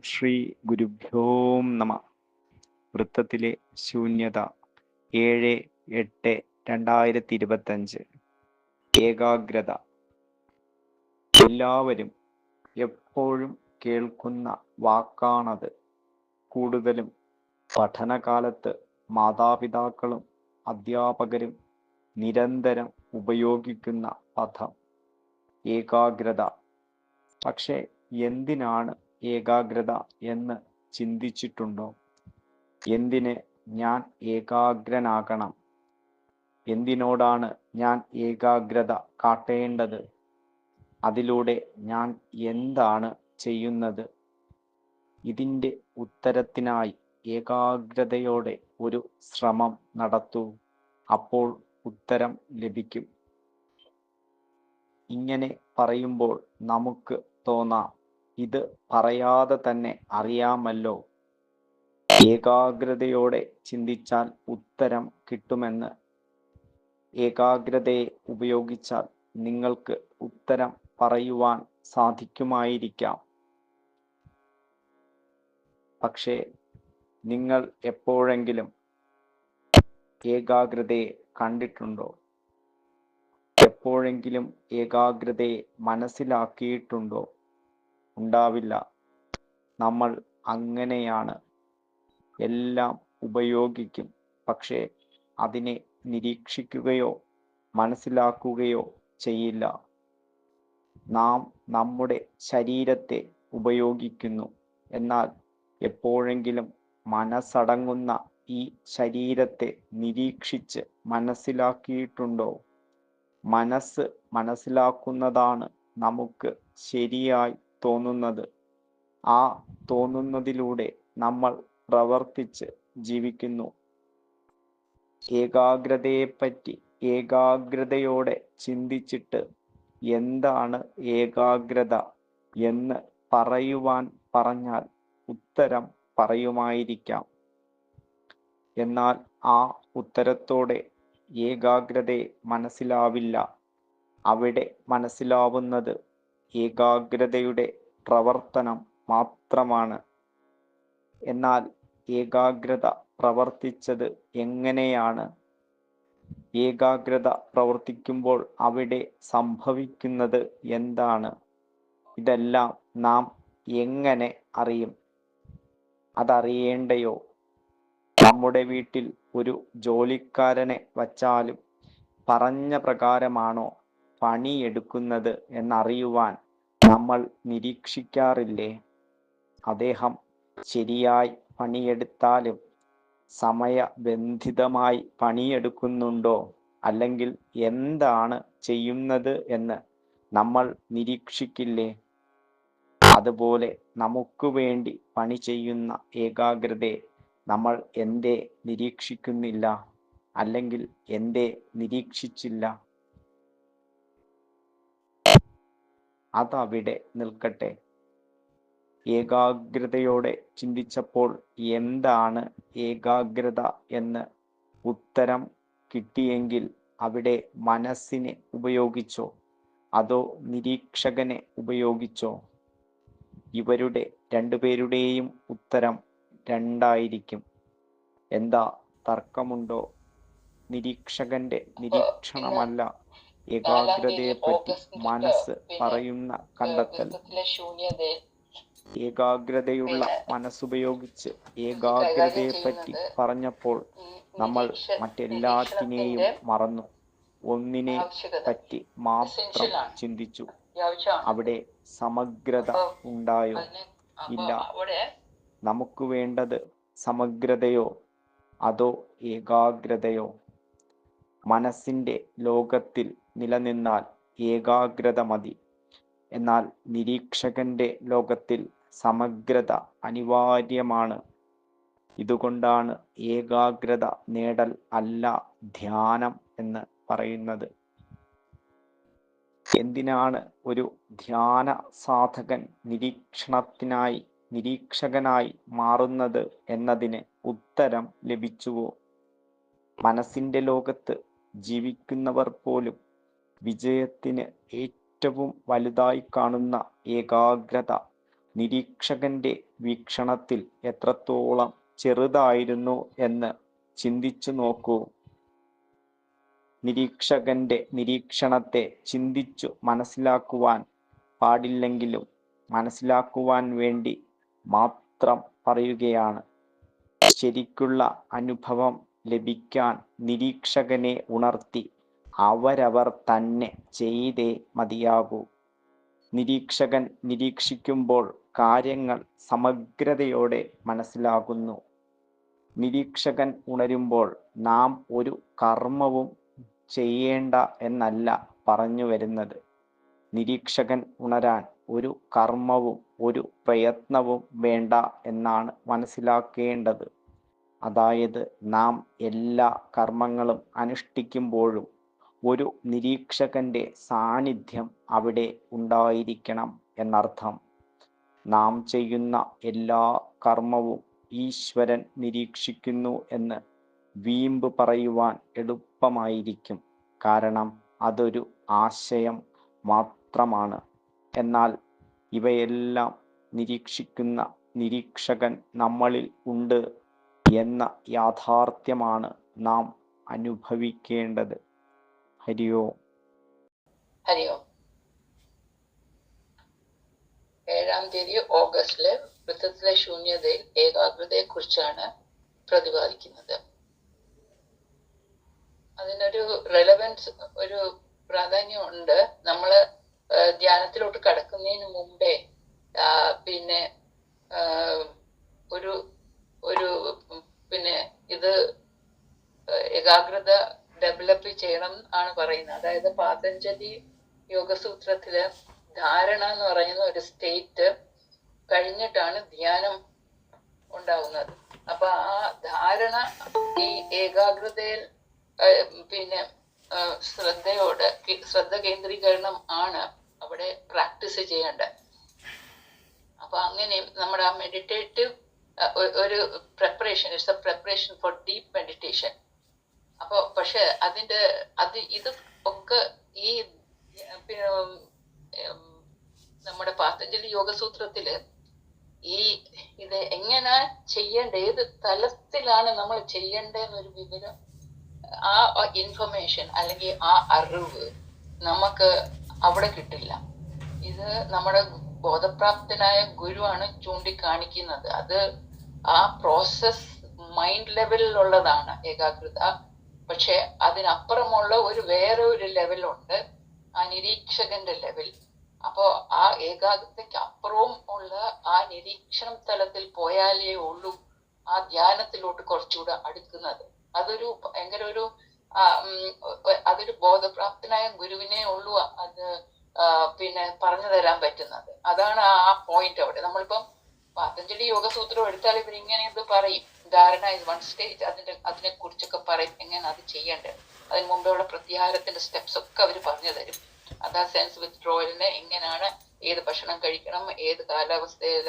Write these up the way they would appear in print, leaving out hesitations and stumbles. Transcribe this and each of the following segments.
ശ്രീ ഗുരുഭ്യോ നമ. വൃത്തത്തിലെ ശൂന്യത 7/8/2025. ഏകാഗ്രത. എല്ലാവരും എപ്പോഴും കേൾക്കുന്ന വാക്കാണത്. കൂടുതലും പഠനകാലത്ത് മാതാപിതാക്കളും അധ്യാപകരും നിരന്തരം ഉപയോഗിക്കുന്ന പദം ഏകാഗ്രത. പക്ഷേ എന്തിനാണ് ഏകാഗ്രത എന്ന് ചിന്തിച്ചിട്ടുണ്ടോ? എന്തിന് ഞാൻ ഏകാഗ്രനാകണം? എന്തിനോടാണ് ഞാൻ ഏകാഗ്രത കാട്ടേണ്ടത്? അതിലൂടെ ഞാൻ എന്താണ് ചെയ്യുന്നത്? ഇതിൻ്റെ ഉത്തരത്തിനായി ഏകാഗ്രതയോടെ ഒരു ശ്രമം നടത്തൂ. അപ്പോൾ ഉത്തരം ലഭിക്കും. ഇങ്ങനെ പറയുമ്പോൾ നമുക്ക് തോന്നാം, ഇത് പറയാതെ തന്നെ അറിയാമല്ലോ. ഏകാഗ്രതയോടെ ചിന്തിച്ചാൽ ഉത്തരം കിട്ടുമെന്ന്. ഏകാഗ്രതയെ ഉപയോഗിച്ചാൽ നിങ്ങൾക്ക് ഉത്തരം പറയുവാൻ സാധിക്കുമായിരിക്കാം. പക്ഷേ നിങ്ങൾ എപ്പോഴെങ്കിലും ഏകാഗ്രതയെ കണ്ടിട്ടുണ്ടോ? എപ്പോഴെങ്കിലും ഏകാഗ്രതയെ മനസ്സിലാക്കിയിട്ടുണ്ടോ? ഉണ്ടാവില്ല. നമ്മൾ അങ്ങനെയാണ്. എല്ലാം ഉപയോഗിക്കും, പക്ഷേ അതിനെ നിരീക്ഷിക്കുകയോ മനസ്സിലാക്കുകയോ ചെയ്യില്ല. നാം നമ്മുടെ ശരീരത്തെ ഉപയോഗിക്കുന്നു, എന്നാൽ എപ്പോഴെങ്കിലും മനസ്സടങ്ങുന്ന ഈ ശരീരത്തെ നിരീക്ഷിച്ച് മനസ്സിലാക്കിയിട്ടുണ്ടോ? മനസ്സ് മനസ്സിലാക്കുന്നതാണ് നമുക്ക് ശരിയായി തോന്നുന്നത്. ആ തോന്നുന്നതിലൂടെ നമ്മൾ പ്രവർത്തിച്ച് ജീവിക്കുന്നു. ഏകാഗ്രതയെപ്പറ്റി ഏകാഗ്രതയോടെ ചിന്തിച്ചിട്ട് എന്താണ് ഏകാഗ്രത എന്ന് പറയുവാൻ പറഞ്ഞാൽ ഉത്തരം പറയുമായിരിക്കാം. എന്നാൽ ആ ഉത്തരത്തോടെ ഏകാഗ്രതയെ മനസ്സിലാവില്ല. അവിടെ മനസ്സിലാവുന്നത് ഏകാഗ്രതയുടെ പ്രവർത്തനം മാത്രമാണ്. എന്നാൽ ഏകാഗ്രത പ്രവർത്തിച്ചത് എങ്ങനെയാണ്? ഏകാഗ്രത പ്രവർത്തിക്കുമ്പോൾ അവിടെ സംഭവിക്കുന്നത് എന്താണ്? ഇതെല്ലാം നാം എങ്ങനെ അറിയും? അതറിയേണ്ടയോ? നമ്മുടെ വീട്ടിൽ ഒരു ജോലിക്കാരനെ വച്ചാലും പറഞ്ഞ പ്രകാരമാണോ പണിയെടുക്കുന്നത് എന്നറിയുവാൻ നമ്മൾ നിരീക്ഷിക്കാറില്ലേ? അദ്ദേഹം ശരിയായി പണിയെടുത്താലും സമയബന്ധിതമായി പണിയെടുക്കുന്നുണ്ടോ, അല്ലെങ്കിൽ എന്താണ് ചെയ്യുന്നത് എന്ന് നമ്മൾ നിരീക്ഷിക്കില്ലേ? അതുപോലെ നമുക്ക് വേണ്ടി പണി ചെയ്യുന്ന ഏകാഗ്രതയെ നമ്മൾ എന്തേ നിരീക്ഷിക്കുന്നില്ല? അല്ലെങ്കിൽ എന്തേ നിരീക്ഷിച്ചില്ല? അതവിടെ നിൽക്കട്ടെ. ഏകാഗ്രതയോടെ ചിന്തിച്ചപ്പോൾ എന്താണ് ഏകാഗ്രത എന്ന് ഉത്തരം കിട്ടിയെങ്കിൽ അവിടെ മനസ്സിനെ ഉപയോഗിച്ചോ അതോ നിരീക്ഷകനെ ഉപയോഗിച്ചോ? ഇവരുടെ രണ്ടുപേരുടെയും ഉത്തരം രണ്ടായിരിക്കും. എന്താ തർക്കമുണ്ടോ? നിരീക്ഷകന്റെ നിരീക്ഷണമല്ല ഏകാഗ്രതയെപ്പറ്റി മനസ്സ് പറയുന്ന കണ്ടെത്തൽ. ഏകാഗ്രതയുള്ള മനസ്സുപയോഗിച്ച് ഏകാഗ്രതയെപ്പറ്റി പറഞ്ഞപ്പോൾ നമ്മൾ മറ്റെല്ലാറ്റിനെയും മറന്നു. ഒന്നിനെ പറ്റി മാത്രം ചിന്തിച്ചു. അവിടെ സമഗ്രത ഉണ്ടായോ? ഇല്ല. നമുക്ക് വേണ്ടത് സമഗ്രതയോ അതോ ഏകാഗ്രതയോ? മനസ്സിൻ്റെ ലോകത്തിൽ നിലനിന്നാൽ ഏകാഗ്രത മതി. എന്നാൽ നിരീക്ഷകന്റെ ലോകത്തിൽ സമഗ്രത അനിവാര്യമാണ്. ഇതുകൊണ്ടാണ് ഏകാഗ്രത നേടൽ അല്ല ധ്യാനം എന്ന് പറയുന്നത്. എന്തിനാണ് ഒരു ധ്യാന സാധകൻ നിരീക്ഷകനായി മാറുന്നത് എന്നതിന് ഉത്തരം ലഭിച്ചുവോ? മനസ്സിൻ്റെ ലോകത്ത് ജീവിക്കുന്നവർ പോലും വിജയത്തിന് ഏറ്റവും വലുതായി കാണുന്ന ഏകാഗ്രത നിരീക്ഷകന്റെ വീക്ഷണത്തിൽ എത്രത്തോളം ചെറുതായിരുന്നു എന്ന് ചിന്തിച്ചു നോക്കൂ. നിരീക്ഷകന്റെ നിരീക്ഷണത്തെ ചിന്തിച്ചു മനസ്സിലാക്കുവാൻ പാടില്ലെങ്കിലും മനസ്സിലാക്കുവാൻ വേണ്ടി മാത്രം പറയുകയാണ്. ശരിക്കുള്ള അനുഭവം ലഭിക്കാൻ നിരീക്ഷകനെ ഉണർത്തി അവരവർ തന്നെ ചെയ്തേ മതിയാകൂ. നിരീക്ഷകൻ നിരീക്ഷിക്കുമ്പോൾ കാര്യങ്ങൾ സമഗ്രതയോടെ മനസ്സിലാകുന്നു. നിരീക്ഷകൻ ഉണരുമ്പോൾ നാം ഒരു കർമ്മവും ചെയ്യേണ്ട എന്നല്ല പറഞ്ഞു വരുന്നത്. നിരീക്ഷകൻ ഉണരാൻ ഒരു കർമ്മവും ഒരു പ്രയത്നവും വേണ്ട എന്നാണ് മനസ്സിലാക്കേണ്ടത്. അതായത് നാം എല്ലാ കർമ്മങ്ങളും അനുഷ്ഠിക്കുമ്പോഴും ഒരു നിരീക്ഷകന്റെ സാന്നിധ്യം അവിടെ ഉണ്ടായിരിക്കണം എന്നർത്ഥം. നാം ചെയ്യുന്ന എല്ലാ കർമ്മവും ഈശ്വരൻ നിരീക്ഷിക്കുന്നു എന്ന് വീമ്പ് പറയുവാൻ എളുപ്പമായിരിക്കും. കാരണം അതൊരു ആശയം മാത്രമാണ്. എന്നാൽ ഇവയെല്ലാം നിരീക്ഷിക്കുന്ന നിരീക്ഷകൻ നമ്മളിൽ ഉണ്ട് എന്ന യാഥാർത്ഥ്യമാണ് നാം അനുഭവിക്കേണ്ടത്. ഹരി ഓം. ഹരി ഓം. 7-ാം തീയതി ഓഗസ്റ്റില് വൃത്തത്തിലെ ശൂന്യതയിൽ ഏകാഗ്രതയെ കുറിച്ചാണ് പ്രതിപാദിക്കുന്നത്. അതിനൊരു റെലവൻസ്, ഒരു പ്രാധാന്യം ഉണ്ട്. നമ്മള് ധ്യാനത്തിലോട്ട് കടക്കുന്നതിന് മുമ്പേ പിന്നെ ഒരു ഒരു പിന്നെ ഇത് ഏകാഗ്രത ഡെവലപ്പ് ചെയ്യണം ആണ് പറയുന്നത്. അതായത് പാതഞ്ജലി യോഗസൂത്രത്തില് ധാരണ എന്ന് പറയുന്ന ഒരു സ്റ്റേറ്റ് കഴിഞ്ഞിട്ടാണ് ധ്യാനം ഉണ്ടാവുന്നത്. അപ്പൊ ആ ധാരണ ഈ ഏകാഗ്രതയിൽ പിന്നെ ശ്രദ്ധ കേന്ദ്രീകരണം ആണ് അവിടെ പ്രാക്ടീസ് ചെയ്യേണ്ടത്. അപ്പൊ അങ്ങനെ നമ്മുടെ ആ മെഡിറ്റേറ്റീവ് ഒരു preparation, it's A preparation for deep meditation. അപ്പൊ പക്ഷെ ഇത് ഒക്കെ ഈ നമ്മുടെ പാതഞ്ജലി യോഗസൂത്രത്തില് ഇത് എങ്ങനെ ചെയ്യേണ്ട, ഏത് തലത്തിലാണ് നമ്മൾ ചെയ്യേണ്ടതെന്നൊരു വിവരം, ആ ഇൻഫർമേഷൻ അല്ലെങ്കിൽ ആ അറിവ് നമുക്ക് അവിടെ കിട്ടില്ല. ഇത് നമ്മുടെ ബോധപ്രാപ്തനായ ഗുരുവാണ് ചൂണ്ടിക്കാണിക്കുന്നത്. അത് ആ പ്രോസസ് മൈൻഡ് ലെവലിലുള്ളതാണ് ഏകാഗ്രത. പക്ഷെ അതിനപ്പുറമുള്ള വേറെ ഒരു ലെവലുണ്ട്, ആ നിരീക്ഷകന്റെ ലെവൽ. അപ്പോ ആ ഏകാഗ്രതയ്ക്ക് അപ്പുറവും ഉള്ള ആ നിരീക്ഷണം തലത്തിൽ പോയാലേ ഉള്ളൂ ആ ധ്യാനത്തിലോട്ട് കുറച്ചുകൂടെ അടുക്കുന്നത്. അതൊരു ബോധപ്രാപ്തനായ ഗുരുവിനെ ഉള്ളൂ അത് പിന്നെ പറഞ്ഞു തരാൻ പറ്റുന്നത്. അതാണ് ആ പോയിന്റ് അവിടെ. നമ്മളിപ്പം പാതഞ്ജലി യോഗസൂത്രം എടുത്താൽ ഇവരിങ്ങനെ ഇത് പറയും, ധാരണ ഇസ് വൺ സ്റ്റേജ്, അതിനെ കുറിച്ചൊക്കെ പറയും എങ്ങനെ അത് ചെയ്യേണ്ടത്. അതിന് മുമ്പെയുള്ള പ്രത്യാഹാരത്തിന്റെ സ്റ്റെപ്സ് ഒക്കെ അവർ പറഞ്ഞു തരും. അതാ സെൻസ് വിത്ഡ്രോവലിന് എങ്ങനെയാണ്, ഏത് ഭക്ഷണം കഴിക്കണം, ഏത് കാലാവസ്ഥയിൽ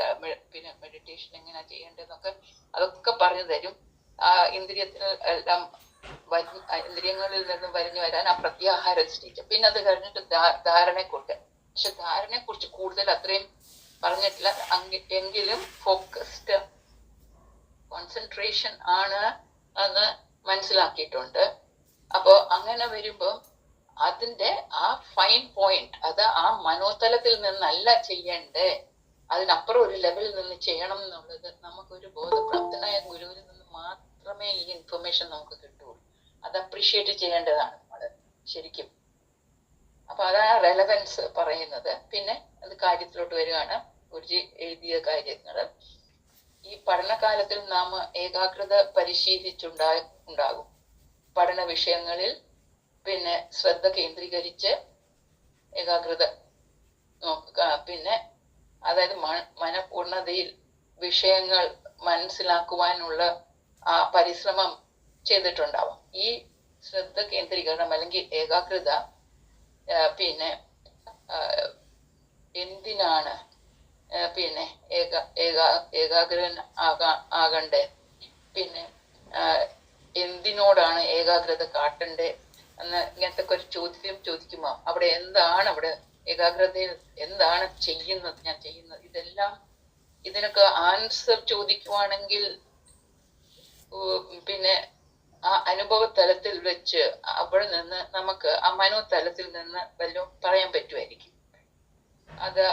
പിന്നെ മെഡിറ്റേഷൻ എങ്ങനെയാ ചെയ്യേണ്ടതെന്നൊക്കെ അതൊക്കെ പറഞ്ഞു തരും. ആ ഇന്ദ്രിയങ്ങളിൽ നിന്നും വരിഞ്ഞു വരാൻ ആ പ്രത്യാഹാര സ്റ്റേജ്. പിന്നെ അത് കഴിഞ്ഞിട്ട് ധാരണയെക്കുറിച്ച്. പക്ഷെ ധാരണയെ കുറിച്ച് കൂടുതൽ അത്രയും പറഞ്ഞിട്ടില്ല. എങ്കിലും ഫോക്കസ്ഡ് കോൺസെൻട്രേഷൻ ആണ് എന്ന് മനസ്സിലാക്കിയിട്ടുണ്ട്. അപ്പോ അങ്ങനെ വരുമ്പോ അതിന്റെ ആ ഫൈൻ പോയിന്റ്, അത് ആ മനോതലത്തിൽ നിന്നല്ല ചെയ്യണ്ടേ, അതിനപ്പുറം ഒരു ലെവലിൽ നിന്ന് ചെയ്യണം എന്നുള്ളത് നമുക്കൊരു ബോധപ്രാപ്തനായ ഗുരുവിൽ നിന്ന് മാത്രമേ ഈ ഇൻഫർമേഷൻ നമുക്ക് കിട്ടുള്ളൂ. അത് അപ്രീഷിയേറ്റ് ചെയ്യേണ്ടതാണ് നമ്മള് ശരിക്കും. അപ്പൊ അതാണ് റെലവൻസ് പറയുന്നത്. പിന്നെ അത് കാര്യത്തിലോട്ട് വരികയാണ്. ഗുരുജി എഴുതിയ കാര്യങ്ങള് ഈ പഠനകാലത്തിൽ നാം ഏകാഗ്രത പരിശീലിച്ചുണ്ടാകും. പഠന വിഷയങ്ങളിൽ പിന്നെ ശ്രദ്ധ കേന്ദ്രീകരിച്ച് ഏകാഗ്രത നോക്കുക. പിന്നെ അതായത് മനപൂർണതയിൽ വിഷയങ്ങൾ മനസ്സിലാക്കുവാനുള്ള ആ പരിശ്രമം ചെയ്തിട്ടുണ്ടാവും. ഈ ശ്രദ്ധ കേന്ദ്രീകരണം അല്ലെങ്കിൽ ഏകാഗ്രത പിന്നെ എന്തിനാണ് പിന്നെ ഏകാഗ്രൻ ആകണ്ടേ, പിന്നെ എന്തിനോടാണ് ഏകാഗ്രത കാട്ടണ്ടേ എന്ന് ഇങ്ങനത്തെ ഒരു ചോദ്യം ചോദിക്കുമ്പോൾ അവിടെ ഏകാഗ്രതയിൽ എന്താണ് ചെയ്യുന്നത്, ഞാൻ ചെയ്യുന്നത്, ഇതെല്ലാം ഇതിനൊക്കെ ആൻസർ ചോദിക്കുവാണെങ്കിൽ പിന്നെ ആ അനുഭവ തലത്തിൽ വെച്ച് അവിടെ നിന്ന് നമുക്ക് ആ മനോതലത്തിൽ നിന്ന് വല്ലതും പറയാൻ പറ്റുമായിരിക്കും. അത്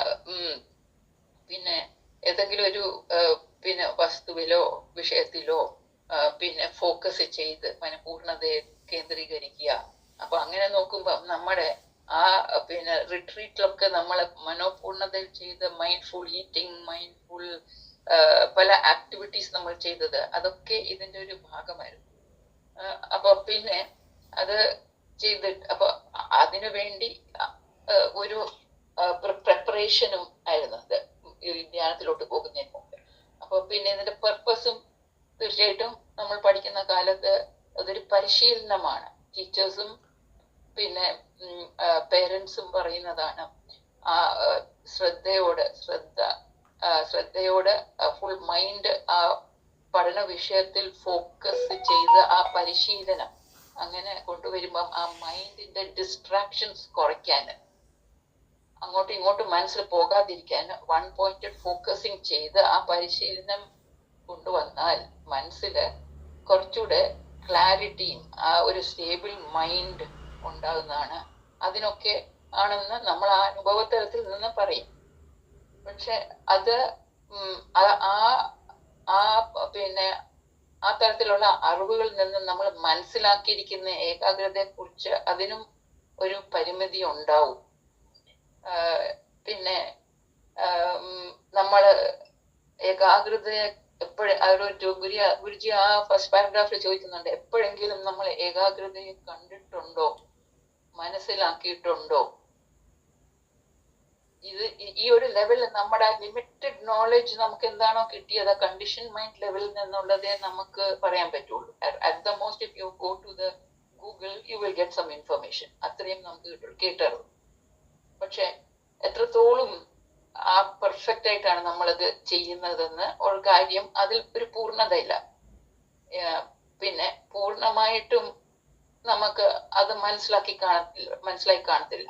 പിന്നെ ഏതെങ്കിലും ഒരു പിന്നെ വസ്തുവിലോ വിഷയത്തിലോ പിന്നെ ഫോക്കസ് ചെയ്ത് മനഃപൂർണ്ണതയെ കേന്ദ്രീകരിക്കുക. അപ്പൊ അങ്ങനെ നോക്കുമ്പോ നമ്മുടെ ആ പിന്നെ റിട്രീറ്റിലൊക്കെ നമ്മളെ മനോപൂർണ്ണതയിൽ ചെയ്ത് മൈൻഡ്ഫുൾ ഈറ്റിംഗ്, മൈൻഡ്ഫുൾ പല ആക്ടിവിറ്റീസ് നമ്മൾ ചെയ്തത് അതൊക്കെ ഇതിന്റെ ഒരു ഭാഗമായിരുന്നു. അപ്പൊ പിന്നെ അത് ചെയ്തിട്ട് അപ്പൊ അതിനു വേണ്ടി ഒരു പ്രിപ്പറേഷനും ആയിരുന്നു അത് ഈ ധ്യാനത്തിലോട്ട് പോകുന്നതിന് മുമ്പ്. അപ്പൊ പിന്നെ ഇതിന്റെ പർപ്പസും തീർച്ചയായിട്ടും നമ്മൾ പഠിക്കുന്ന കാലത്ത് അതൊരു പരിശീലനമാണ്. ടീച്ചേഴ്സും പിന്നെ പേരൻസും പറയുന്നതാണ് ആ ശ്രദ്ധയോടെ ഫുൾ മൈൻഡ് ആ പഠന വിഷയത്തിൽ ഫോക്കസ് ചെയ്ത് ആ പരിശീലനം അങ്ങനെ കൊണ്ടുവരുമ്പം ആ മൈൻഡിന്റെ ഡിസ്ട്രാക്ഷൻസ് കുറയ്ക്കാൻ, അങ്ങോട്ടും ഇങ്ങോട്ടും മനസ്സിൽ പോകാതിരിക്കാൻ വൺ പോയിന്റഡ് ഫോക്കസിങ് ചെയ്ത് ആ പരിശീലനം കൊണ്ടുവന്നാൽ മനസ്സില് കുറച്ചുകൂടെ ക്ലാരിറ്റിയും ആ ഒരു സ്റ്റേബിൾ മൈൻഡ് ഉണ്ടാകുന്നതാണ്. അതിനൊക്കെ ആണെന്ന് നമ്മൾ ആ അനുഭവതലത്തിൽ നിന്ന് പറയും. പക്ഷെ അത് ആ പിന്നെ ആ തരത്തിലുള്ള അറിവുകളിൽ നിന്ന് നമ്മൾ മനസ്സിലാക്കിയിരിക്കുന്ന ഏകാഗ്രതയെ കുറിച്ച് അതിനും ഒരു പരിമിതി ഉണ്ടാവും. പിന്നെ നമ്മള് ഏകാഗ്രതയെ ഗുരുജി ആ ഫസ്റ്റ് പാരഗ്രാഫിൽ ചോദിക്കുന്നുണ്ട്, എപ്പോഴെങ്കിലും നമ്മൾ ഏകാഗ്രതയെ കണ്ടിട്ടുണ്ടോ, മനസ്സിലാക്കിയിട്ടുണ്ടോ? ഇത് ഈ ഒരു ലെവലിൽ നമ്മുടെ ലിമിറ്റഡ് നോളജ് നമുക്ക് എന്താണോ കിട്ടിയത് കണ്ടീഷൻ മൈൻഡ് ലെവലിൽ നിന്നുള്ളതേ നമുക്ക് പറയാൻ പറ്റുള്ളൂ. At the most if you go to the Google you will get some information, അത്രയും നമുക്ക് കിട്ടുള്ളൂ, കേട്ടറിവ്. പക്ഷെ എത്രത്തോളം ആ പെർഫെക്റ്റ് ആയിട്ടാണ് നമ്മളത് ചെയ്യുന്നതെന്ന് ഒരു കാര്യം, അതിൽ ഒരു പൂർണ്ണതയില്ല. പിന്നെ പൂർണ്ണമായിട്ടും നമുക്ക് അത് മനസ്സിലായി കാണത്തില്ല.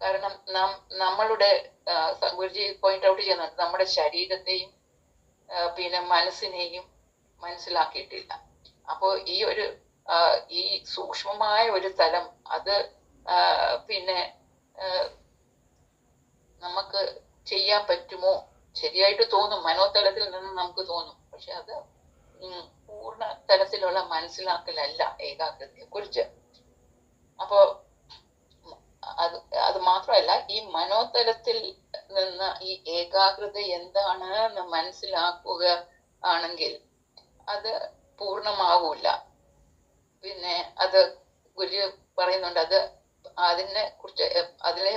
കാരണം നമ്മളുടെ ഗുരുജി പോയിന്റ് ഔട്ട് ചെയ്യുന്നുണ്ട്, നമ്മുടെ ശരീരത്തെയും പിന്നെ മനസ്സിനെയും മനസ്സിലാക്കിയിട്ടില്ല. അപ്പോൾ ഈ സൂക്ഷ്മമായ ഒരു തലം അത് പിന്നെ നമുക്ക് ചെയ്യാൻ പറ്റുമോ? ശരിയായിട്ട് തോന്നും, മനോതലത്തിൽ നിന്ന് നമുക്ക് തോന്നും. പക്ഷെ അത് പൂർണ്ണ തലത്തിലുള്ള മനസ്സിലാക്കലല്ല ഏകാഗ്രതയെ കുറിച്ച്. അപ്പോ അത് മാത്രമല്ല, ഈ മനോതലത്തിൽ നിന്ന് ഈ ഏകാഗ്രത എന്താണെന്ന് മനസ്സിലാക്കുക ആണെങ്കിൽ അത് പൂർണ്ണമാവൂല. പിന്നെ അത് ഗുരു പറയുന്നുണ്ട്, അതിനെ കുറിച്ച് അതിലെ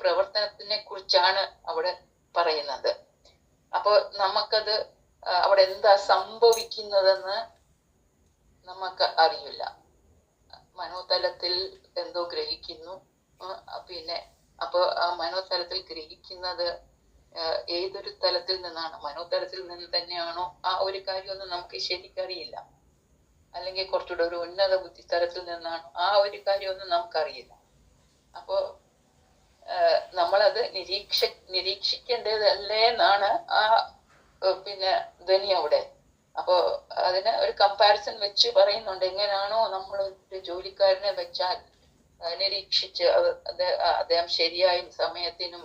പ്രവർത്തനത്തിനെ കുറിച്ചാണ് അവിടെ പറയുന്നത്. അപ്പൊ നമുക്കത് അവിടെ എന്താ സംഭവിക്കുന്നതെന്ന് നമുക്ക് അറിയില്ല. മനോതലത്തിൽ എന്തോ ഗ്രഹിക്കുന്നു, പിന്നെ അപ്പൊ ആ മനോതലത്തിൽ ഗ്രഹിക്കുന്നത് ഏതൊരു തലത്തിൽ നിന്നാണ്, മനോതലത്തിൽ നിന്ന് തന്നെയാണോ ആ ഒരു കാര്യമൊന്നും നമുക്ക് ശരിക്കറിയില്ല. അല്ലെങ്കിൽ കുറച്ചുകൂടെ ഒരു ഉന്നത ബുദ്ധിതലത്തിൽ നിന്നാണോ ആ ഒരു കാര്യമൊന്നും നമുക്കറിയില്ല. അപ്പോ നമ്മളത് നിരീക്ഷിക്കേണ്ടതല്ലേ എന്നാണ് ആ പിന്നെ ധ്വനി അവിടെ. അപ്പോ അതിന് ഒരു കമ്പാരിസൺ വെച്ച് പറയുന്നുണ്ട്, എങ്ങനെയാണോ നമ്മൾ ഒരു ജോലിക്കാരനെ വെച്ചാൽ നിരീക്ഷിച്ച് അദ്ദേഹം ശരിയായും സമയത്തിനും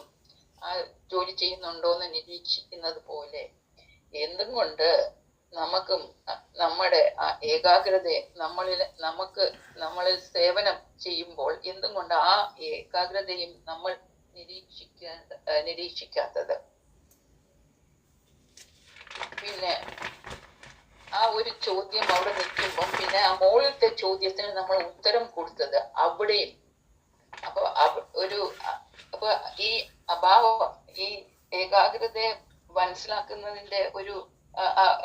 ആ ജോലി ചെയ്യുന്നുണ്ടോന്ന് നിരീക്ഷിക്കുന്നത് പോലെ എന്തും കൊണ്ട് നമുക്കും നമ്മുടെ ആ ഏകാഗ്രതയെ നമ്മളിൽ സേവനം ചെയ്യുമ്പോൾ എന്തും കൊണ്ട് ആ ഏകാഗ്രതയും നമ്മൾ നിരീക്ഷിക്കാത്തത്. പിന്നെ ആ ഒരു ചോദ്യം അവിടെ നിൽക്കുമ്പം പിന്നെ ആ മുകളിലത്തെ ചോദ്യത്തിന് നമ്മൾ ഉത്തരം കൊടുത്തത് അവിടെയും അപ്പൊ ഈ അഭാവം, ഈ ഏകാഗ്രതയെ മനസ്സിലാക്കുന്നതിന്റെ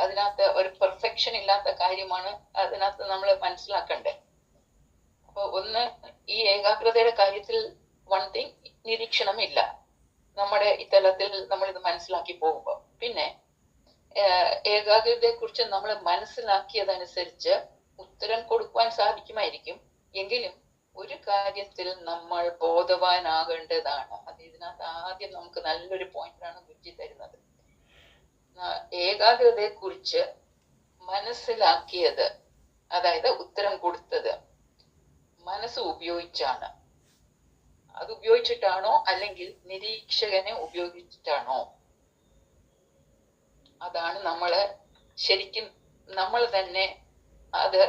അതിനകത്ത് ഒരു പെർഫെക്ഷൻ ഇല്ലാത്ത കാര്യമാണ് അതിനകത്ത് നമ്മൾ മനസ്സിലാക്കണ്ടേ. അപ്പൊ ഒന്ന്, ഈ ഏകാഗ്രതയുടെ കാര്യത്തിൽ വൺ തിങ്, നിരീക്ഷണമില്ല നമ്മുടെ ഈ തലത്തിൽ നമ്മൾ ഇത് മനസ്സിലാക്കി പോകുമ്പോൾ. പിന്നെ ഏകാഗ്രതയെ കുറിച്ച് നമ്മൾ മനസ്സിലാക്കിയതനുസരിച്ച് ഉത്തരം കൊടുക്കുവാൻ സാധിക്കുമായിരിക്കും. എങ്കിലും ഒരു കാര്യത്തിൽ നമ്മൾ ബോധവാനാകേണ്ടതാണ്, അത് അതിനകത്ത് ആദ്യം നമുക്ക് നല്ലൊരു പോയിന്റാണ് ഗുരുജി തരുന്നത്. ഏകാഗ്രതയെ കുറിച്ച് മനസ്സിലാക്കിയത്, അതായത് ഉത്തരം കൊടുത്തത് മനസ്സ് ഉപയോഗിച്ചാണ്. അത് ഉപയോഗിച്ചിട്ടാണോ അല്ലെങ്കിൽ നിരീക്ഷകനെ ഉപയോഗിച്ചിട്ടാണോ? അതാണ് നമ്മള് ശരിക്കും നമ്മൾ തന്നെ അത്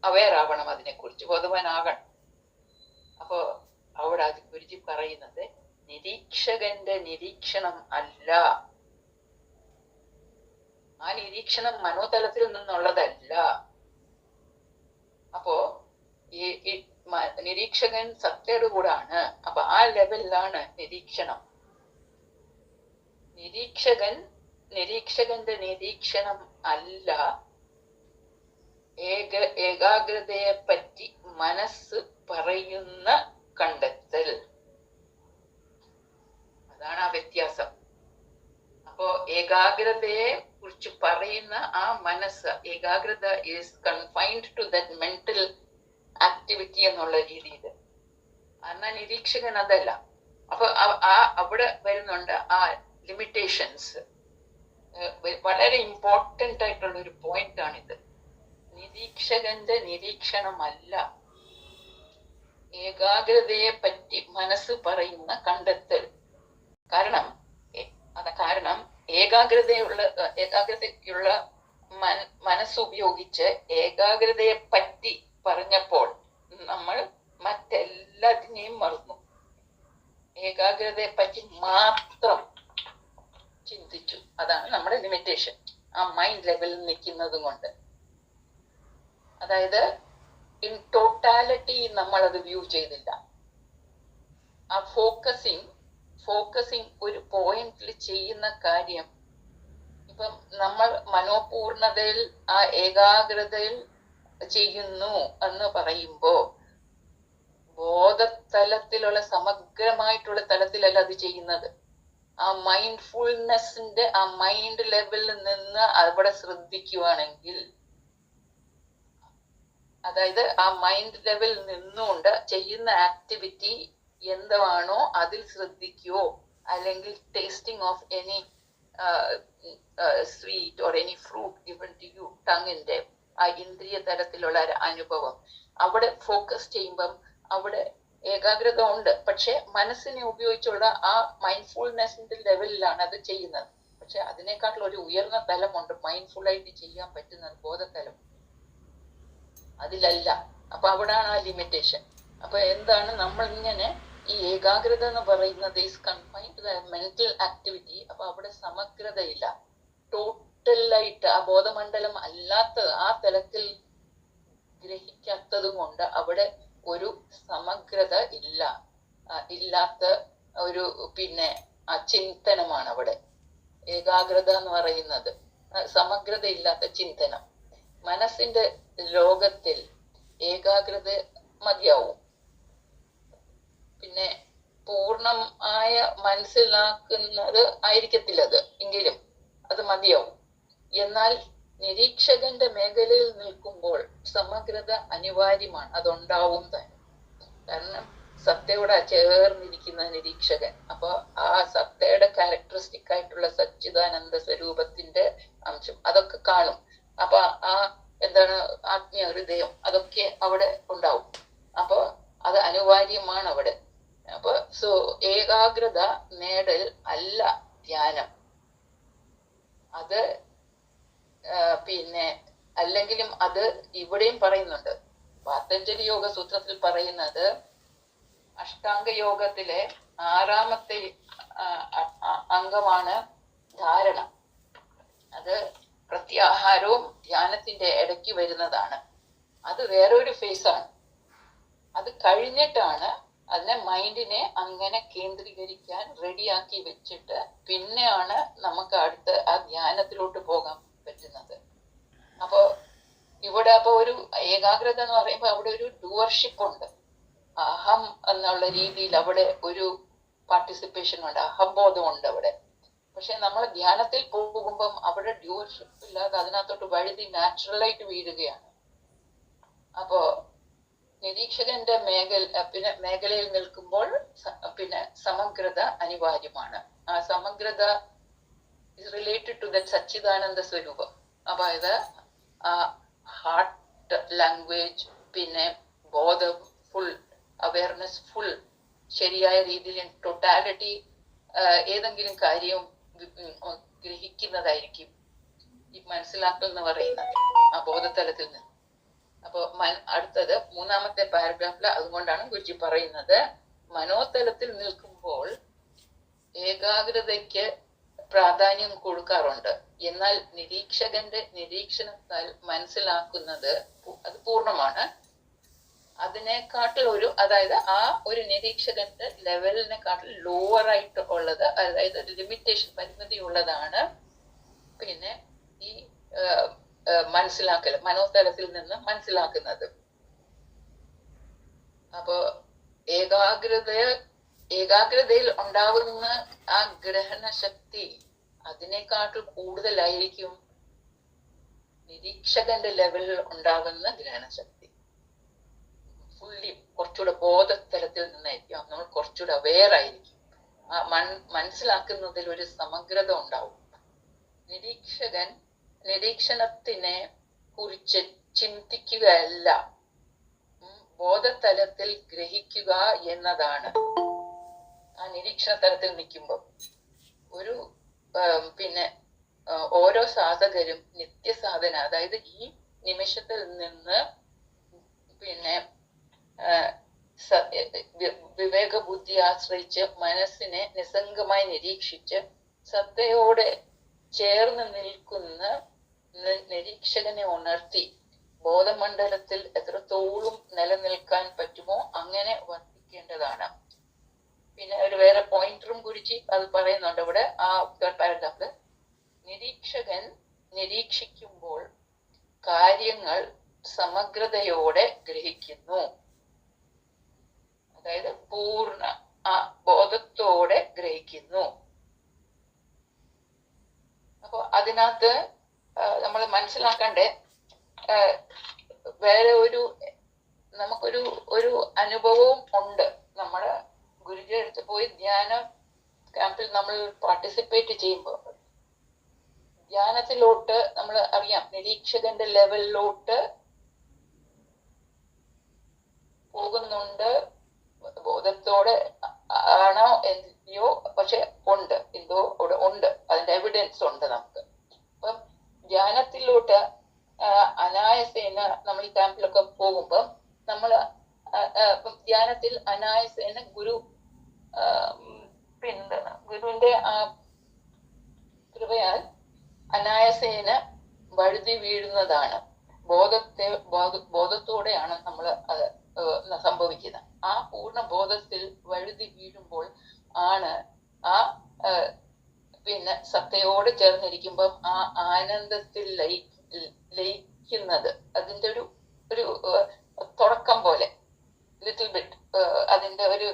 അവെയർ ആവണം, അതിനെ കുറിച്ച് ബോധവാനാകണം. അപ്പോ അവിടെ അത് ഗുരുജി പറയുന്നത് നിരീക്ഷകന്റെ നിരീക്ഷണം അല്ല, ആ നിരീക്ഷണം മനോതലത്തിൽ നിന്നുള്ളതല്ല. അപ്പോ ഈ നിരീക്ഷകൻ സത്തയുടെ കൂടാണ്. അപ്പൊ ആ ലെവലിലാണ് നിരീക്ഷണം. നിരീക്ഷകന്റെ നിരീക്ഷണം അല്ല ഏകാഗ്രതയെ പറ്റി മനസ്സ് പറയുന്ന കണ്ടെത്തൽ. അതാണ് ആ വ്യത്യാസം. അപ്പോ ഏകാഗ്രതയെ കുറിച്ച് പറയുന്ന ആ മനസ്സ്, ഏകാഗ്രത is confined to that mental activity എന്നുള്ള രീതിയിൽ. എന്നാൽ നിരീക്ഷകൻ അതല്ല. അപ്പൊ അവിടെ വരുന്നുണ്ട് ആ ലിമിറ്റേഷൻസ്. വളരെ ഇമ്പോർട്ടന്റ് ആയിട്ടുള്ള ഒരു പോയിന്റ് ആണിത്. നിരീക്ഷകന്റെ നിരീക്ഷണമല്ല ഏകാഗ്രതയെ പറ്റി മനസ്സ് പറയുന്ന കണ്ടെത്തൽ. കാരണം ഏകാഗ്രതയുള്ള മനസ്സ് ഉപയോഗിച്ച് ഏകാഗ്രതയെ പറ്റി പറഞ്ഞപ്പോൾ നമ്മൾ മറ്റെല്ലാത്തിനെയും മറന്നു. ഏകാഗ്രതയെ പറ്റി മാത്രം ചിന്തിച്ചു. അതാണ് നമ്മുടെ ലിമിറ്റേഷൻ, ആ മൈൻഡ് ലെവലിൽ നിൽക്കുന്നത് കൊണ്ട്. അതായത് ഇൻ ടോട്ടാലിറ്റി നമ്മൾ അത് വ്യൂ ചെയ്തില്ല. ആ ഫോക്കസിങ് ഒരു പോയിന്റിൽ ചെയ്യുന്ന കാര്യം, ഇപ്പം നമ്മൾ മനോപൂർണതയിൽ ആ ഏകാഗ്രതയിൽ ചെയ്യുന്നു എന്ന് പറയുമ്പോ ബോധതലത്തിലുള്ള സമഗ്രമായിട്ടുള്ള തലത്തിലല്ല അത് ചെയ്യുന്നത്. ആ മൈൻഡ്ഫുൾനെസിന്റെ ആ മൈൻഡ് ലെവലിൽ നിന്ന് അവിടെ ശ്രദ്ധിക്കുവാണെങ്കിൽ, അതായത് ആ മൈൻഡ് ലെവലിൽ നിന്നുകൊണ്ട് ചെയ്യുന്ന ആക്ടിവിറ്റി എന്താണോ അതിൽ ശ്രദ്ധിക്കുകയോ, അല്ലെങ്കിൽ tasting of any sweet or any fruit given to you, ടങ്ങിന്റെ ആ ഇന്ദ്രിയ തലത്തിലുള്ള അനുഭവം അവിടെ ഫോക്കസ് ചെയ്യുമ്പം അവിടെ ഏകാഗ്രത ഉണ്ട്. പക്ഷെ മനസ്സിനെ ഉപയോഗിച്ചുള്ള ആ മൈൻഡ്ഫുൾനെസിന്റെ ലെവലിലാണ് അത് ചെയ്യുന്നത്. പക്ഷെ അതിനേക്കാട്ടുള്ള ഒരു ഉയർന്ന തലമുണ്ട് മൈൻഡ്ഫുൾ ആയിട്ട് ചെയ്യാൻ പറ്റുന്നത്, ബോധതലം. അതിലല്ല. അപ്പൊ അവിടാണ് ആ ലിമിറ്റേഷൻ. അപ്പൊ എന്താണ് നമ്മൾ ഇങ്ങനെ ഈ ഏകാഗ്രത എന്ന് പറയുന്നത് is confined to mental activity. അപ്പൊ അവിടെ സമഗ്രതയില്ല. ടോട്ടലായിട്ട് ആ ബോധമണ്ഡലം അല്ലാത്ത ആ തലത്തിൽ ഗ്രഹിക്കാത്തത് കൊണ്ട് അവിടെ ഒരു സമഗ്രത ഇല്ലാത്ത ഒരു ചിന്തനമാണ് അവിടെ ഏകാഗ്രത എന്ന് പറയുന്നത്. സമഗ്രത ഇല്ലാത്ത ചിന്തനം. മനസ്സിന്റെ ലോകത്തിൽ ഏകാഗ്രത മതിയാവും. പിന്നെ പൂർണ്ണമായ മനസ്സിലാക്കുന്നത് ആയിരിക്കത്തില്ലത്, എങ്കിലും അത് മതിയാവും. എന്നാൽ നിരീക്ഷകന്റെ മേഖലയിൽ നിൽക്കുമ്പോൾ സമഗ്രത അനിവാര്യമാണ്, അതുണ്ടാവും തന്നെ. കാരണം സത്തയോടെ ചേർന്നിരിക്കുന്ന നിരീക്ഷകൻ. അപ്പൊ ആ സത്തയുടെ ക്യാരക്ടറിസ്റ്റിക് ആയിട്ടുള്ള സച്ചിദാനന്ദ സ്വരൂപത്തിന്റെ അംശം അതൊക്കെ കാണും. അപ്പൊ ആ ആത്മീയ ഹൃദയം അതൊക്കെ അവിടെ ഉണ്ടാവും. അപ്പൊ അത് അനിവാര്യമാണ് അവിടെ. അപ്പൊ ഏകാഗ്രത നേടൽ അല്ല ധ്യാനം. അത് അല്ലെങ്കിലും അത് ഇവിടെയും പറയുന്നുണ്ട്. പതഞ്ജലി യോഗ സൂത്രത്തിൽ പറയുന്നത് അഷ്ടാംഗ യോഗത്തിലെ 6ാമത്തെ അംഗമാണ് ധാരണ. അത് പ്രത്യാഹാരവും ധ്യാനത്തിന്റെ ഇടയ്ക്ക് വരുന്നതാണ്. അത് വേറൊരു ഫേസാണ്. അത് കഴിഞ്ഞിട്ടാണ് അതിനെ മൈൻഡിനെ അങ്ങനെ കേന്ദ്രീകരിക്കാൻ റെഡിയാക്കി വെച്ചിട്ട് പിന്നെയാണ് നമുക്ക് അടുത്ത ആ ധ്യാനത്തിലോട്ട് പോകാൻ പറ്റുന്നത്. അപ്പോ ഇവിടെ ഒരു ഏകാഗ്രത എന്ന് പറയുമ്പോൾ അവിടെ ഒരു ഡൂവർഷിപ്പ് ഉണ്ട്. അഹം എന്നുള്ള രീതിയിൽ അവിടെ ഒരു പാർട്ടിസിപ്പേഷൻ ഉണ്ട്, അഹംബോധം ഉണ്ട് അവിടെ. പക്ഷെ നമ്മൾ ധ്യാനത്തിൽ പോകുമ്പം അവിടെ ഡ്യൂവർഷിപ്പ് ഇല്ലാതെ അതിനകത്തോട്ട് വഴുതി നാച്ചുറലായിട്ട് വീഴുകയാണ്. അപ്പോ നിരീക്ഷകന്റെ മേഖലയിൽ നിൽക്കുമ്പോൾ പിന്നെ സമഗ്രത അനിവാര്യമാണ്. ആ സമഗ്രത is related to that സച്ചിദാനന്ദ സ്വരൂപം. അതായത് ആ ഹാർട്ട് ലാംഗ്വേജ്, പിന്നെ ബോധം ഫുൾ, അവയർനെസ് ഫുൾ, ശരിയായ രീതിയിൽ ടോട്ടാലിറ്റി ഏതെങ്കിലും കാര്യം ഗ്രഹിക്കുന്നതായിരിക്കും ഈ മനസ്സിലാക്കൽ എന്ന് പറയുന്നത് ആ ബോധതലത്തിൽ നിന്ന്. അപ്പൊ അടുത്തത് 3-ാമത്തെ പാരഗ്രാഫിൽ അതുകൊണ്ടാണ് ഗുരുജി പറയുന്നത്, മനോതലത്തിൽ നിൽക്കുമ്പോൾ ഏകാഗ്രതയ്ക്ക് പ്രാധാന്യം കൊടുക്കാറുണ്ട്. എന്നാൽ നിരീക്ഷകന്റെ നിരീക്ഷണത്താൽ മനസ്സിലാക്കുന്നത് അത് പൂർണ്ണമാണ്. അതിനെക്കാട്ടിൽ അതായത് ആ ഒരു നിരീക്ഷകന്റെ ലെവലിനെക്കാട്ടിൽ ലോവർ ആയിട്ട് ഉള്ളത്, അതായത് ലിമിറ്റേഷൻ, പരിമിതി ഉള്ളതാണ് പിന്നെ ഈ മനസ്സിലാക്കൽ, മനോതലത്തിൽ നിന്ന് മനസ്സിലാക്കുന്നത്. അപ്പോ ഏകാഗ്രതയിൽ ഉണ്ടാകുന്ന ആ ഗ്രഹണ ശക്തി അതിനേക്കാട്ടിൽ കൂടുതലായിരിക്കും നിരീക്ഷകന്റെ ലെവലിൽ ഉണ്ടാകുന്ന ഗ്രഹണശക്തി. ഫുള്ളി കുറച്ചുകൂടെ ബോധതലത്തിൽ നിന്നായിരിക്കും നമ്മൾ കുറച്ചുകൂടെ അവെയർ ആയിരിക്കും. ആ മനസ്സിലാക്കുന്നതിൽ ഒരു സമഗ്രത ഉണ്ടാവും. നിരീക്ഷകൻ നിരീക്ഷണത്തിനെ കുറിച്ച് ചിന്തിക്കുകയല്ല, ബോധതലത്തിൽ ഗ്രഹിക്കുക എന്നതാണ്. ആ നിരീക്ഷണ തലത്തിൽ നിൽക്കുമ്പോൾ പിന്നെ ഓരോ സാധകരും നിത്യസാധന, അതായത് ഈ നിമിഷത്തിൽ നിന്ന് പിന്നെ വിവേക ബുദ്ധി ആശ്രയിച്ച് മനസ്സിനെ നിസ്സംഗമായി നിരീക്ഷിച്ച് സത്തയോടെ ചേർന്ന് നിൽക്കുന്ന നിരീക്ഷകനെ ഉണർത്തി ബോധമണ്ഡലത്തിൽ എത്രത്തോളം നിലനിൽക്കാൻ പറ്റുമോ അങ്ങനെ വർദ്ധിക്കേണ്ടതാണ്. പിന്നെ ഒരു വേറെ പോയിന്ററും കുറിച്ച് അത് പറയുന്നുണ്ട് ഇവിടെ ആ പാരഗ്രാഫില്. നിരീക്ഷകൻ നിരീക്ഷിക്കുമ്പോൾ കാര്യങ്ങൾ സമഗ്രതയോടെ ഗ്രഹിക്കുന്നു, അതായത് പൂർണ്ണ ബോധത്തോടെ ഗ്രഹിക്കുന്നു. അപ്പൊ അതിനകത്ത് നമ്മൾ മനസ്സിലാക്കണ്ടേ, വേറെ നമുക്കൊരു അനുഭവവും ഉണ്ട്. നമ്മുടെ ഗുരുജിയുടെ അടുത്ത് പോയി ധ്യാന ക്യാമ്പിൽ നമ്മൾ പാർട്ടിസിപ്പേറ്റ് ചെയ്യുമ്പോൾ ധ്യാനത്തിലോട്ട് നമ്മൾ അറിയാം, നിരീക്ഷകന്റെ ലെവലിലോട്ട് പോകുന്നുണ്ട്. ബോധത്തോടെ ആണോ എന്തോ, പക്ഷെ ഉണ്ട്, എന്തോ അവിടെ ഉണ്ട്, അതിന്റെ എവിഡൻസ് ഉണ്ട് നമുക്ക്. അപ്പം ധ്യാനത്തിലോട്ട് അനായാസേന നമ്മൾ ഈ ക്യാമ്പിലൊക്കെ പോകുമ്പോൾ നമ്മൾ ധ്യാനത്തിൽ അനായാസേന ഗുരുവിന്റെ ആ കൃപയാൽ അനായാസേന വഴുതി വീഴുന്നതാണ്. ബോധത്തോടെയാണ് നമ്മൾ അത് സംഭവിക്കുന്നത്. ആ പൂർണ്ണ ബോധത്തിൽ വഴുതി വീഴുമ്പോൾ ആണ് ആ പിന്നെ സത്തയോട് ചേർന്നിരിക്കുമ്പം ആ ആനന്ദത്തിൽ ലയിക്കുന്നത്. അതിന്റെ ഒരു തുടക്കം പോലെ, ലിറ്റിൽ ബിറ്റ് അതിന്റെ ഒരു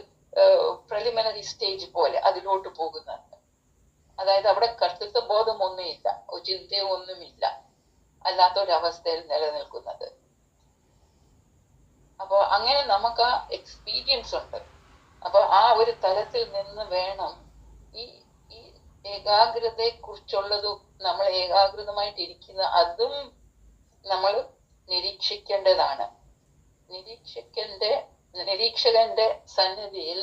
പ്രിലിമിനറി സ്റ്റേജ് പോലെ അതിലോട്ട് പോകുന്നുണ്ട്. അതായത് അവിടെ കർത്തൃത്വ ബോധമൊന്നുമില്ല, ചിന്തയോ ഒന്നുമില്ല, അല്ലാത്തൊരവസ്ഥയിൽ നിലനിൽക്കുന്നത്. അപ്പൊ അങ്ങനെ നമുക്ക് ആ എക്സ്പീരിയൻസ് ഉണ്ട്. അപ്പൊ ആ ഒരു തലത്തിൽ നിന്ന് വേണം ഈ ഏകാഗ്രതയെ കുറിച്ചുള്ളതും നമ്മൾ ഏകാഗ്രതമായിട്ടിരിക്കുന്ന അതും നമ്മൾ നിരീക്ഷിക്കേണ്ടതാണ്. നിരീക്ഷകന്റെ സന്നിധിയിൽ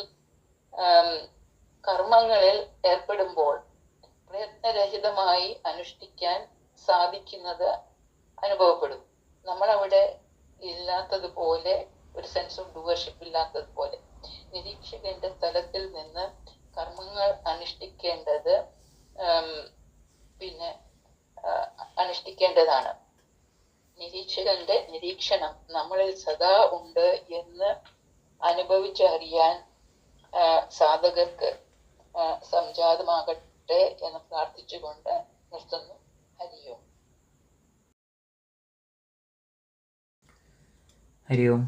കർമ്മങ്ങളിൽ ഏർപ്പെടുമ്പോൾ പ്രയത്നരഹിതമായി അനുഷ്ഠിക്കാൻ സാധിക്കുന്നത് അനുഭവപ്പെടും. നമ്മളവിടെ ഇല്ലാത്തതുപോലെ, ഒരു സെൻസ് ഓഫ് ഡൂവർഷിപ്പ് ഇല്ലാത്തതുപോലെ നിരീക്ഷകന്റെ തലത്തിൽ നിന്ന് കർമ്മങ്ങൾ അനുഷ്ഠിക്കേണ്ടത് പിന്നെ അനുഷ്ഠിക്കേണ്ടതാണ്. നിരീക്ഷകന്റെ നിരീക്ഷണം നമ്മളിൽ സദാ ഉണ്ട് എന്ന് അനുഭവിച്ചറിയാൻ സാധകർക്ക് സംജാതമാകട്ടെ എന്ന് പ്രാർത്ഥിച്ചുകൊണ്ട് നിർത്തുന്നു. ഹരി ഓം. ഹരി ഓം.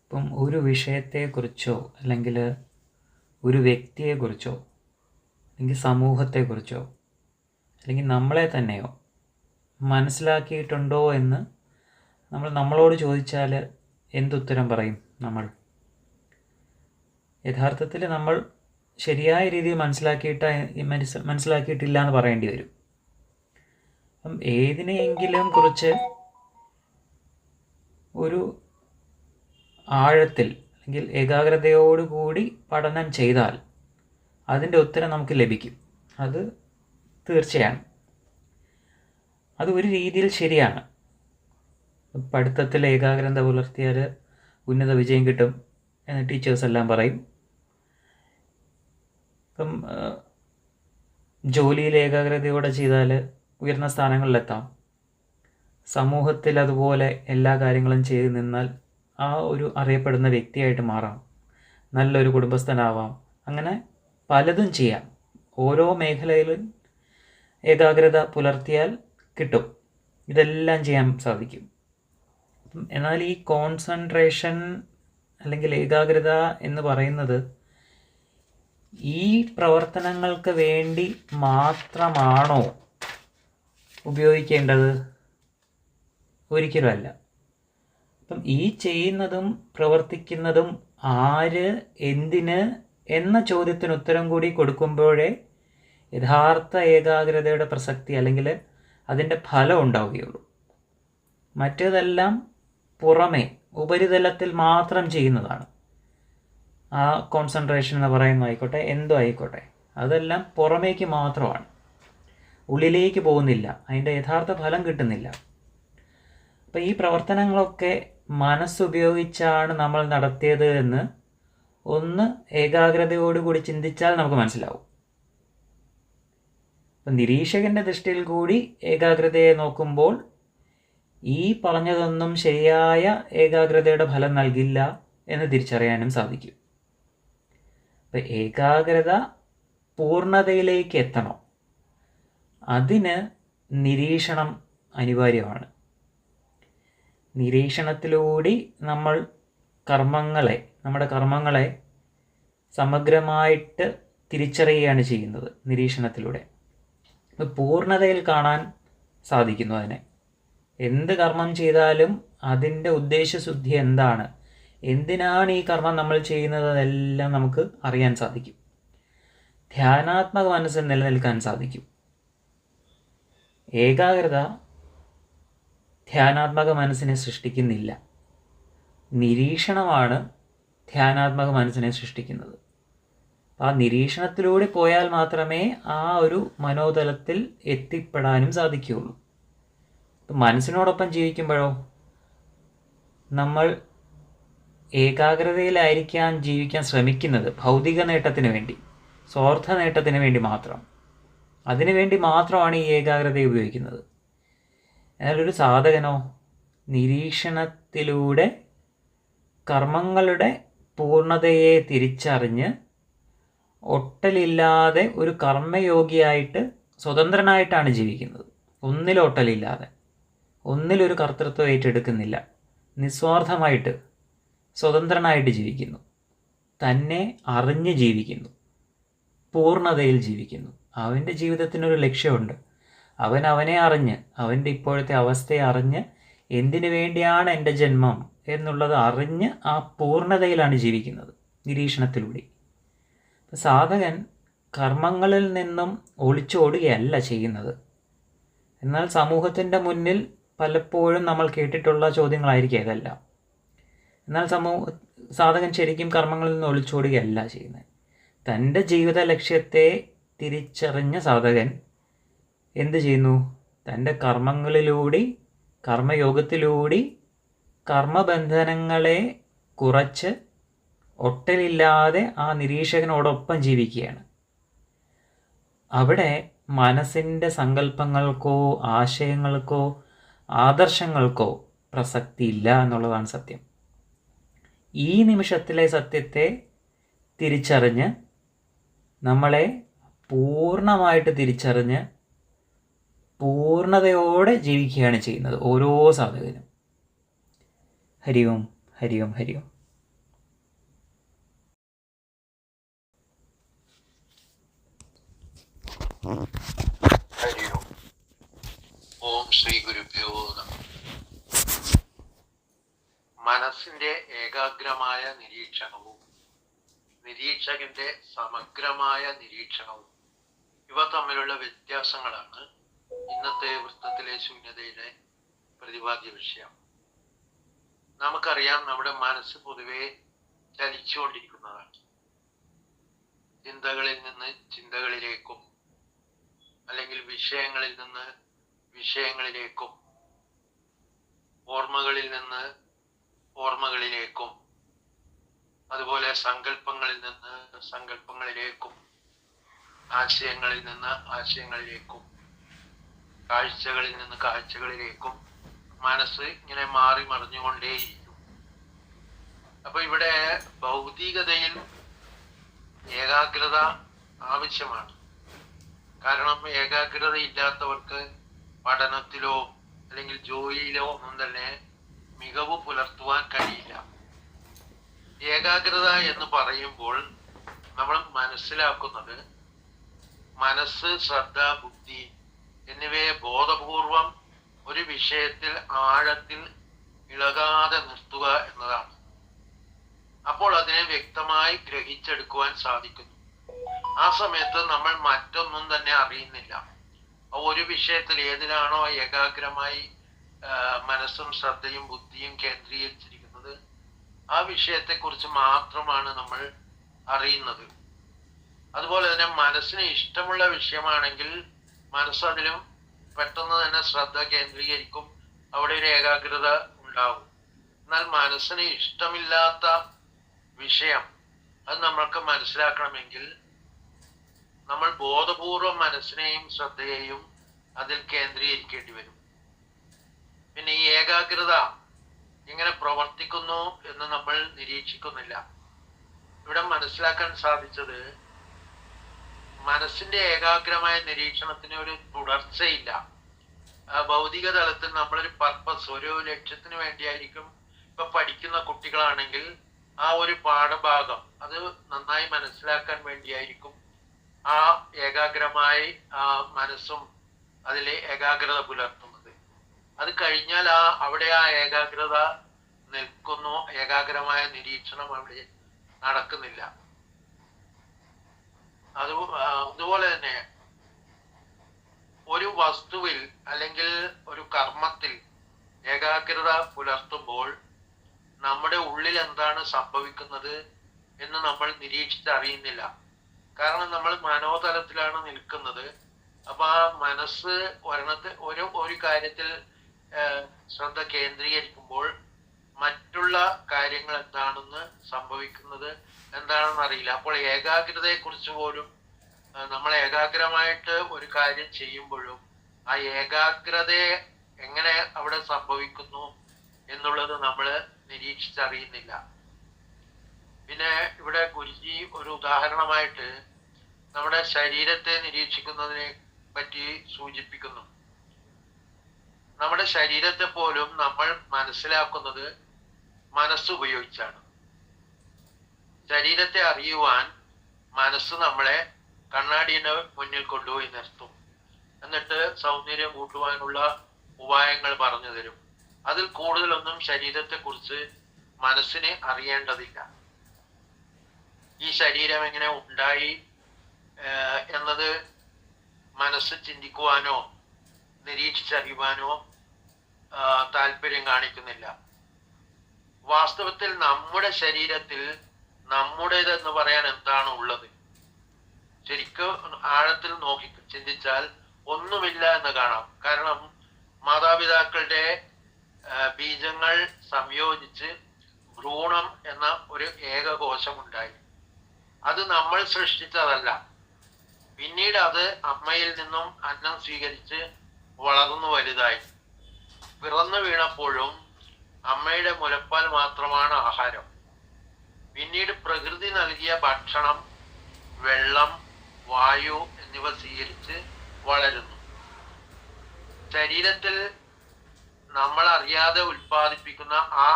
ഇപ്പം ഒരു വിഷയത്തെക്കുറിച്ചോ അല്ലെങ്കിൽ ഒരു വ്യക്തിയെക്കുറിച്ചോ അല്ലെങ്കിൽ സമൂഹത്തെക്കുറിച്ചോ അല്ലെങ്കിൽ നമ്മളെ തന്നെയോ മനസ്സിലാക്കിയിട്ടുണ്ടോ എന്ന് നമ്മളോട് ചോദിച്ചാൽ എന്തുത്തരം പറയും നമ്മൾ? യഥാർത്ഥത്തിൽ നമ്മൾ ശരിയായ രീതിയിൽ മനസ്സിലാക്കിയിട്ടില്ല എന്ന് പറയേണ്ടി വരും. അപ്പം ഏതിനെയെങ്കിലും കുറിച്ച് ഒരു ആഴത്തിൽ അല്ലെങ്കിൽ ഏകാഗ്രതയോടുകൂടി പഠനം ചെയ്താൽ അതിൻ്റെ ഉത്തരം നമുക്ക് ലഭിക്കും. അത് തീർച്ചയാണ്. അത് ഒരു രീതിയിൽ ശരിയാണ്. പഠിത്തത്തിൽ ഏകാഗ്രത പുലർത്തിയാൽ ഉന്നത വിജയം കിട്ടും എന്ന് ടീച്ചേഴ്സ് എല്ലാം പറയും. ഇപ്പം ജോലിയിൽ ഏകാഗ്രതയോടെ ചെയ്താൽ ഉയർന്ന സ്ഥാനങ്ങളിലെത്താം. സമൂഹത്തിൽ അതുപോലെ എല്ലാ കാര്യങ്ങളും ചെയ്ത് നിന്നാൽ ആ ഒരു അറിയപ്പെടുന്ന വ്യക്തിയായിട്ട് മാറാം. നല്ലൊരു കുടുംബസ്ഥനാവാം. അങ്ങനെ പലതും ചെയ്യാം. ഓരോ മേഖലയിലും ഏകാഗ്രത പുലർത്തിയാൽ കിട്ടും. ഇതെല്ലാം ചെയ്യാൻ സാധിക്കും. എന്നാൽ ഈ കോൺസെൻട്രേഷൻ അല്ലെങ്കിൽ ഏകാഗ്രത എന്ന് പറയുന്നത് ഈ പ്രവർത്തനങ്ങൾക്ക് വേണ്ടി മാത്രമാണോ ഉപയോഗിക്കേണ്ടത്? ഒരിക്കലുമല്ല. അപ്പം ഈ ചെയ്യുന്നതും പ്രവർത്തിക്കുന്നതും ആര്, എന്തിന് എന്ന ചോദ്യത്തിന് ഉത്തരം കൂടി കൊടുക്കുമ്പോഴേ യഥാർത്ഥ ഏകാഗ്രതയുടെ പ്രസക്തി അല്ലെങ്കിൽ അതിൻ്റെ ഫലം ഉണ്ടാവുകയുള്ളൂ. മറ്റേതെല്ലാം പുറമേ ഉപരിതലത്തിൽ മാത്രം ചെയ്യുന്നതാണ്. ആ കോൺസെൻട്രേഷൻ എന്ന് പറയുന്നതായിക്കോട്ടെ, എന്തോ ആയിക്കോട്ടെ, അതെല്ലാം പുറമേക്ക് മാത്രമാണ്, ഉള്ളിലേക്ക് പോകുന്നില്ല, അതിൻ്റെ യഥാർത്ഥ ഫലം കിട്ടുന്നില്ല. അപ്പം ഈ പ്രവർത്തനങ്ങളൊക്കെ മനസ്സുപയോഗിച്ചാണ് നമ്മൾ നടത്തിയത് എന്ന് ഒന്ന് ഏകാഗ്രതയോടുകൂടി ചിന്തിച്ചാൽ നമുക്ക് മനസ്സിലാവും. അപ്പം നിരീക്ഷകൻ്റെ ദൃഷ്ടിയിൽ കൂടി ഏകാഗ്രതയെ നോക്കുമ്പോൾ ഈ പറഞ്ഞതൊന്നും ശരിയായ ഏകാഗ്രതയുടെ ഫലം നൽകില്ല എന്ന് തിരിച്ചറിയാനും സാധിക്കും. അപ്പം ഏകാഗ്രത പൂർണ്ണതയിലേക്ക് എത്തണം. അതിന് നിരീക്ഷണം അനിവാര്യമാണ്. നിരീക്ഷണത്തിലൂടെ നമ്മൾ നമ്മുടെ കർമ്മങ്ങളെ സമഗ്രമായിട്ട് തിരിച്ചറിയുകയാണ് ചെയ്യുന്നത്. നിരീക്ഷണത്തിലൂടെ പൂർണ്ണതയിൽ കാണാൻ സാധിക്കുന്നു. അതിനെ എന്ത് കർമ്മം ചെയ്താലും അതിൻ്റെ ഉദ്ദേശശുദ്ധി എന്താണ്, എന്തിനാണ് ഈ കർമ്മം നമ്മൾ ചെയ്യുന്നത്, അതെല്ലാം നമുക്ക് അറിയാൻ സാധിക്കും. ധ്യാനാത്മക മനസ്സിൽ നിലനിൽക്കാൻ സാധിക്കും. ഏകാഗ്രത ധ്യാനാത്മക മനസ്സിനെ സൃഷ്ടിക്കുന്നില്ല. നിരീക്ഷണമാണ് ധ്യാനാത്മക മനസ്സിനെ സൃഷ്ടിക്കുന്നത്. ആ നിരീക്ഷണത്തിലൂടെ പോയാൽ മാത്രമേ ആ ഒരു മനോതലത്തിൽ എത്തിപ്പെടാനും സാധിക്കുകയുള്ളൂ. മനസ്സിനോടൊപ്പം ജീവിക്കുമ്പോഴോ നമ്മൾ ഏകാഗ്രതയിലായിരിക്കാൻ ജീവിക്കാൻ ശ്രമിക്കുന്നത് ഭൗതിക നേട്ടത്തിന് വേണ്ടി, സ്വാർത്ഥ നേട്ടത്തിന് വേണ്ടി മാത്രം. അതിനുവേണ്ടി മാത്രമാണ് ഈ ഏകാഗ്രത ഉപയോഗിക്കുന്നത്. എന്നാൽ ഒരു സാധകനോ നിരീക്ഷണത്തിലൂടെ കർമ്മങ്ങളുടെ പൂർണ്ണതയെ തിരിച്ചറിഞ്ഞ് ഒട്ടലില്ലാതെ ഒരു കർമ്മയോഗിയായിട്ട് സ്വതന്ത്രനായിട്ടാണ് ജീവിക്കുന്നത്. ഒന്നിലൊട്ടലില്ലാതെ, ഒന്നിലൊരു കർത്തൃത്വം ഏറ്റെടുക്കുന്നില്ല. നിസ്വാർത്ഥമായിട്ട് സ്വതന്ത്രനായിട്ട് ജീവിക്കുന്നു. തന്നെ അറിഞ്ഞ് ജീവിക്കുന്നു. പൂർണ്ണതയിൽ ജീവിക്കുന്നു. അവൻ്റെ ജീവിതത്തിനൊരു ലക്ഷ്യമുണ്ട്. അവനെ അറിഞ്ഞ്, അവൻ്റെ ഇപ്പോഴത്തെ അവസ്ഥയെ അറിഞ്ഞ്, എന്തിനു വേണ്ടിയാണ് എൻ്റെ ജന്മം എന്നുള്ളത് അറിഞ്ഞ് ആ പൂർണ്ണതയിലാണ് ജീവിക്കുന്നത് നിരീക്ഷണത്തിലൂടെ. സാധകൻ കർമ്മങ്ങളിൽ നിന്നും ഒളിച്ചോടുകയല്ല ചെയ്യുന്നത്. എന്നാൽ സമൂഹത്തിൻ്റെ മുന്നിൽ പലപ്പോഴും നമ്മൾ കേട്ടിട്ടുള്ള ചോദ്യങ്ങളായിരിക്കും ഇതെല്ലാം. എന്നാൽ സാധകൻ ശരിക്കും കർമ്മങ്ങളിൽ നിന്ന് ഒളിച്ചോടുകയല്ല ചെയ്യുന്നത്. തൻ്റെ ജീവിത ലക്ഷ്യത്തെ തിരിച്ചറിഞ്ഞ സാധകൻ എന്ത് ചെയ്യുന്നു? തൻ്റെ കർമ്മങ്ങളിലൂടെ, കർമ്മയോഗത്തിലൂടെ കർമ്മബന്ധനങ്ങളെ കുറച്ച് ഒട്ടലില്ലാതെ ആ നിരീക്ഷകനോടൊപ്പം ജീവിക്കുകയാണ്. അവിടെ മനസ്സിൻ്റെ സങ്കല്പങ്ങൾക്കോ ആശയങ്ങൾക്കോ ആദർശങ്ങൾക്കോ പ്രസക്തിയില്ല എന്നുള്ളതാണ് സത്യം. ഈ നിമിഷത്തിലെ സത്യത്തെ തിരിച്ചറിഞ്ഞ്, നമ്മളെ പൂർണ്ണമായിട്ട് തിരിച്ചറിഞ്ഞ് പൂർണ്ണതയോടെ ജീവിക്കുകയാണ് ചെയ്യുന്നത് ഓരോ സാധകനും. ഹരി ഓം, ഹരി ഓം, ഹരി ഓം. ഹരി ഓം. ഓം ശ്രീ ഗുരുഭ്യോ നമഃ. മനസ്സിന്റെ ഏകാഗ്രമായ നിരീക്ഷണവും നിരീക്ഷകന്റെ സമഗ്രമായ നിരീക്ഷണവും ഇവ തമ്മിലുള്ള വ്യത്യാസങ്ങളാണ് ഇന്നത്തെ വൃത്തത്തിലെ ശൂന്യതയിലെ പ്രതിപാദ്യ വിഷയം. നമുക്കറിയാം, നമ്മുടെ മനസ്സ് പൊതുവെ ചലിച്ചുകൊണ്ടിരിക്കുന്നതാണ്. ചിന്തകളിൽ നിന്ന് ചിന്തകളിലേക്കും അല്ലെങ്കിൽ വിഷയങ്ങളിൽ നിന്ന് വിഷയങ്ങളിലേക്കും ഓർമ്മകളിൽ നിന്ന് ഓർമ്മകളിലേക്കും അതുപോലെ സങ്കല്പങ്ങളിൽ നിന്ന് സങ്കല്പങ്ങളിലേക്കും ആശയങ്ങളിൽ നിന്ന് ആശയങ്ങളിലേക്കും കാഴ്ചകളിൽ നിന്ന് കാഴ്ചകളിലേക്കും മനസ്സ് ഇങ്ങനെ മാറി മറിഞ്ഞുകൊണ്ടേയിരിക്കും. അപ്പൊ ഇവിടെ ഭൗതികതയിൽ ഏകാഗ്രത ആവശ്യമാണ്. കാരണം ഏകാഗ്രത ഇല്ലാത്തവർക്ക് പഠനത്തിലോ അല്ലെങ്കിൽ ജോലിയിലോ ഒന്നും തന്നെ മികവ് പുലർത്തുവാൻ കഴിയില്ല. ഏകാഗ്രത എന്ന് പറയുമ്പോൾ നമ്മൾ മനസ്സിലാക്കുന്നത് മനസ്സ്, ശ്രദ്ധ, ബുദ്ധി എന്നിവയെ ബോധപൂർവം ഒരു വിഷയത്തിൽ ആഴത്തിൽ ഇളകാതെ നിർത്തുക എന്നതാണ്. അപ്പോൾ അതിനെ വ്യക്തമായി ഗ്രഹിച്ചെടുക്കുവാൻ സാധിക്കുന്നു. ആ സമയത്ത് നമ്മൾ മറ്റൊന്നും തന്നെ അറിയുന്നില്ല. ഒരു വിഷയത്തിൽ ഏതിലാണോ ഏകാഗ്രമായി മനസ്സും ശ്രദ്ധയും ബുദ്ധിയും കേന്ദ്രീകരിച്ചിരിക്കുന്നത് ആ വിഷയത്തെക്കുറിച്ച് മാത്രമാണ് നമ്മൾ അറിയുന്നത്. അതുപോലെ തന്നെ മനസ്സിന് ഇഷ്ടമുള്ള വിഷയമാണെങ്കിൽ മനസ്സതിലും പെട്ടെന്ന് തന്നെ ശ്രദ്ധ കേന്ദ്രീകരിക്കും, അവിടെ ഒരു ഏകാഗ്രത ഉണ്ടാകും. എന്നാൽ മനസ്സിന് ഇഷ്ടമില്ലാത്ത വിഷയം അത് നമ്മൾക്ക് മനസ്സിലാക്കണമെങ്കിൽ നമ്മൾ ബോധപൂർവം മനസ്സിനെയും ശ്രദ്ധയെയും അതിൽ കേന്ദ്രീകരിക്കേണ്ടി വരും. പിന്നെ ഈ ഏകാഗ്രത എങ്ങനെ പ്രവർത്തിക്കുന്നു എന്ന് നമ്മൾ നിരീക്ഷിക്കുന്നില്ല. ഇവിടെ മനസ്സിലാക്കാൻ സാധിച്ചത് മനസ്സിന്റെ ഏകാഗ്രമായ നിരീക്ഷണത്തിന് ഒരു തുടർച്ചയില്ല. ഭൗതിക തലത്തിൽ നമ്മളൊരു പർപ്പസ്, ഒരു ലക്ഷ്യത്തിന് വേണ്ടിയായിരിക്കും. ഇപ്പൊ പഠിക്കുന്ന കുട്ടികളാണെങ്കിൽ ആ ഒരു പാഠഭാഗം അത് നന്നായി മനസ്സിലാക്കാൻ വേണ്ടിയായിരിക്കും ആ ഏകാഗ്രമായി ആ മനസ്സും അതിലെ ഏകാഗ്രത പുലർത്തുന്നത്. അത് കഴിഞ്ഞാൽ അവിടെ ആ ഏകാഗ്രത നിൽക്കുന്നു, ഏകാഗ്രമായ നിരീക്ഷണം അവിടെ നടക്കുന്നില്ല. അതുപോലെ തന്നെ ഒരു വസ്തുവിൽ അല്ലെങ്കിൽ ഒരു കർമ്മത്തിൽ ഏകാഗ്രത പുലർത്തുമ്പോൾ നമ്മുടെ ഉള്ളിൽ എന്താണ് സംഭവിക്കുന്നത് എന്ന് നമ്മൾ നിരീക്ഷിച്ചറിയുന്നില്ല. കാരണം നമ്മൾ മനോതലത്തിലാണ് നിൽക്കുന്നത്. അപ്പൊ ആ മനസ്സ് ഒരു കാര്യത്തിൽ ശ്രദ്ധ കേന്ദ്രീകരിക്കുമ്പോൾ മറ്റുള്ള കാര്യങ്ങൾ എന്താണെന്ന് സംഭവിക്കുന്നത് എന്താണെന്ന് അറിയില്ല. അപ്പോൾ ഏകാഗ്രതയെ കുറിച്ച് പോലും നമ്മൾ ഏകാഗ്രമായിട്ട് ഒരു കാര്യം ചെയ്യുമ്പോഴും ആ ഏകാഗ്രതയെ എങ്ങനെ അവിടെ സംഭവിക്കുന്നു എന്നുള്ളത് നമ്മൾ നിരീക്ഷിച്ചറിയുന്നില്ല. പിന്നെ ഇവിടെ ഗുരുജി ഒരു ഉദാഹരണമായിട്ട് നമ്മുടെ ശരീരത്തെ നിരീക്ഷിക്കുന്നതിനെ പറ്റി സൂചിപ്പിക്കുന്നു. നമ്മുടെ ശരീരത്തെ പോലും നമ്മൾ മനസ്സിലാക്കുന്നത് മനസ്സുപയോഗിച്ചാണ്. ശരീരത്തെ അറിയുവാൻ മനസ്സ് നമ്മളെ കണ്ണാടിയുടെ മുന്നിൽ കൊണ്ടുപോയി നിർത്തും. എന്നിട്ട് സൗന്ദര്യം കൂട്ടുവാനുള്ള ഉപായങ്ങൾ പറഞ്ഞു തരും. അതിൽ കൂടുതലൊന്നും ശരീരത്തെ കുറിച്ച് മനസ്സിന് അറിയേണ്ടതില്ല. ഈ ശരീരം എങ്ങനെ ഉണ്ടായി എന്നത് മനസ്സ് ചിന്തിക്കുവാനോ നിരീക്ഷിച്ചറിയുവാനോ താല്പര്യം കാണിക്കുന്നില്ല. വാസ്തവത്തിൽ നമ്മുടെ ശരീരത്തിൽ നമ്മുടേതെന്ന് പറയാൻ എന്താണ് ഉള്ളത്? ശരിക്കും ആഴത്തിൽ നോക്കി ചിന്തിച്ചാൽ ഒന്നുമില്ല എന്ന് കാണാം. കാരണം മാതാപിതാക്കളുടെ ബീജങ്ങൾ സംയോജിച്ച് ഭ്രൂണം എന്ന ഒരു ഏകകോശമുണ്ടായി. അത് നമ്മൾ സൃഷ്ടിച്ചതല്ല. പിന്നീട് അത് അമ്മയിൽ നിന്നും അന്നം സ്വീകരിച്ച് വളർന്നു വലുതായി. പിറന്നു വീണപ്പോഴും അമ്മയുടെ മുലപ്പാൽ മാത്രമാണ് ആഹാരം. പിന്നീട് പ്രകൃതി നൽകിയ ഭക്ഷണം, വെള്ളം, വായു എന്നിവ സ്വീകരിച്ച് വളരുന്നു. ശരീരത്തിൽ നമ്മൾ അറിയാതെ ഉൽപ്പാദിപ്പിക്കുന്ന ആ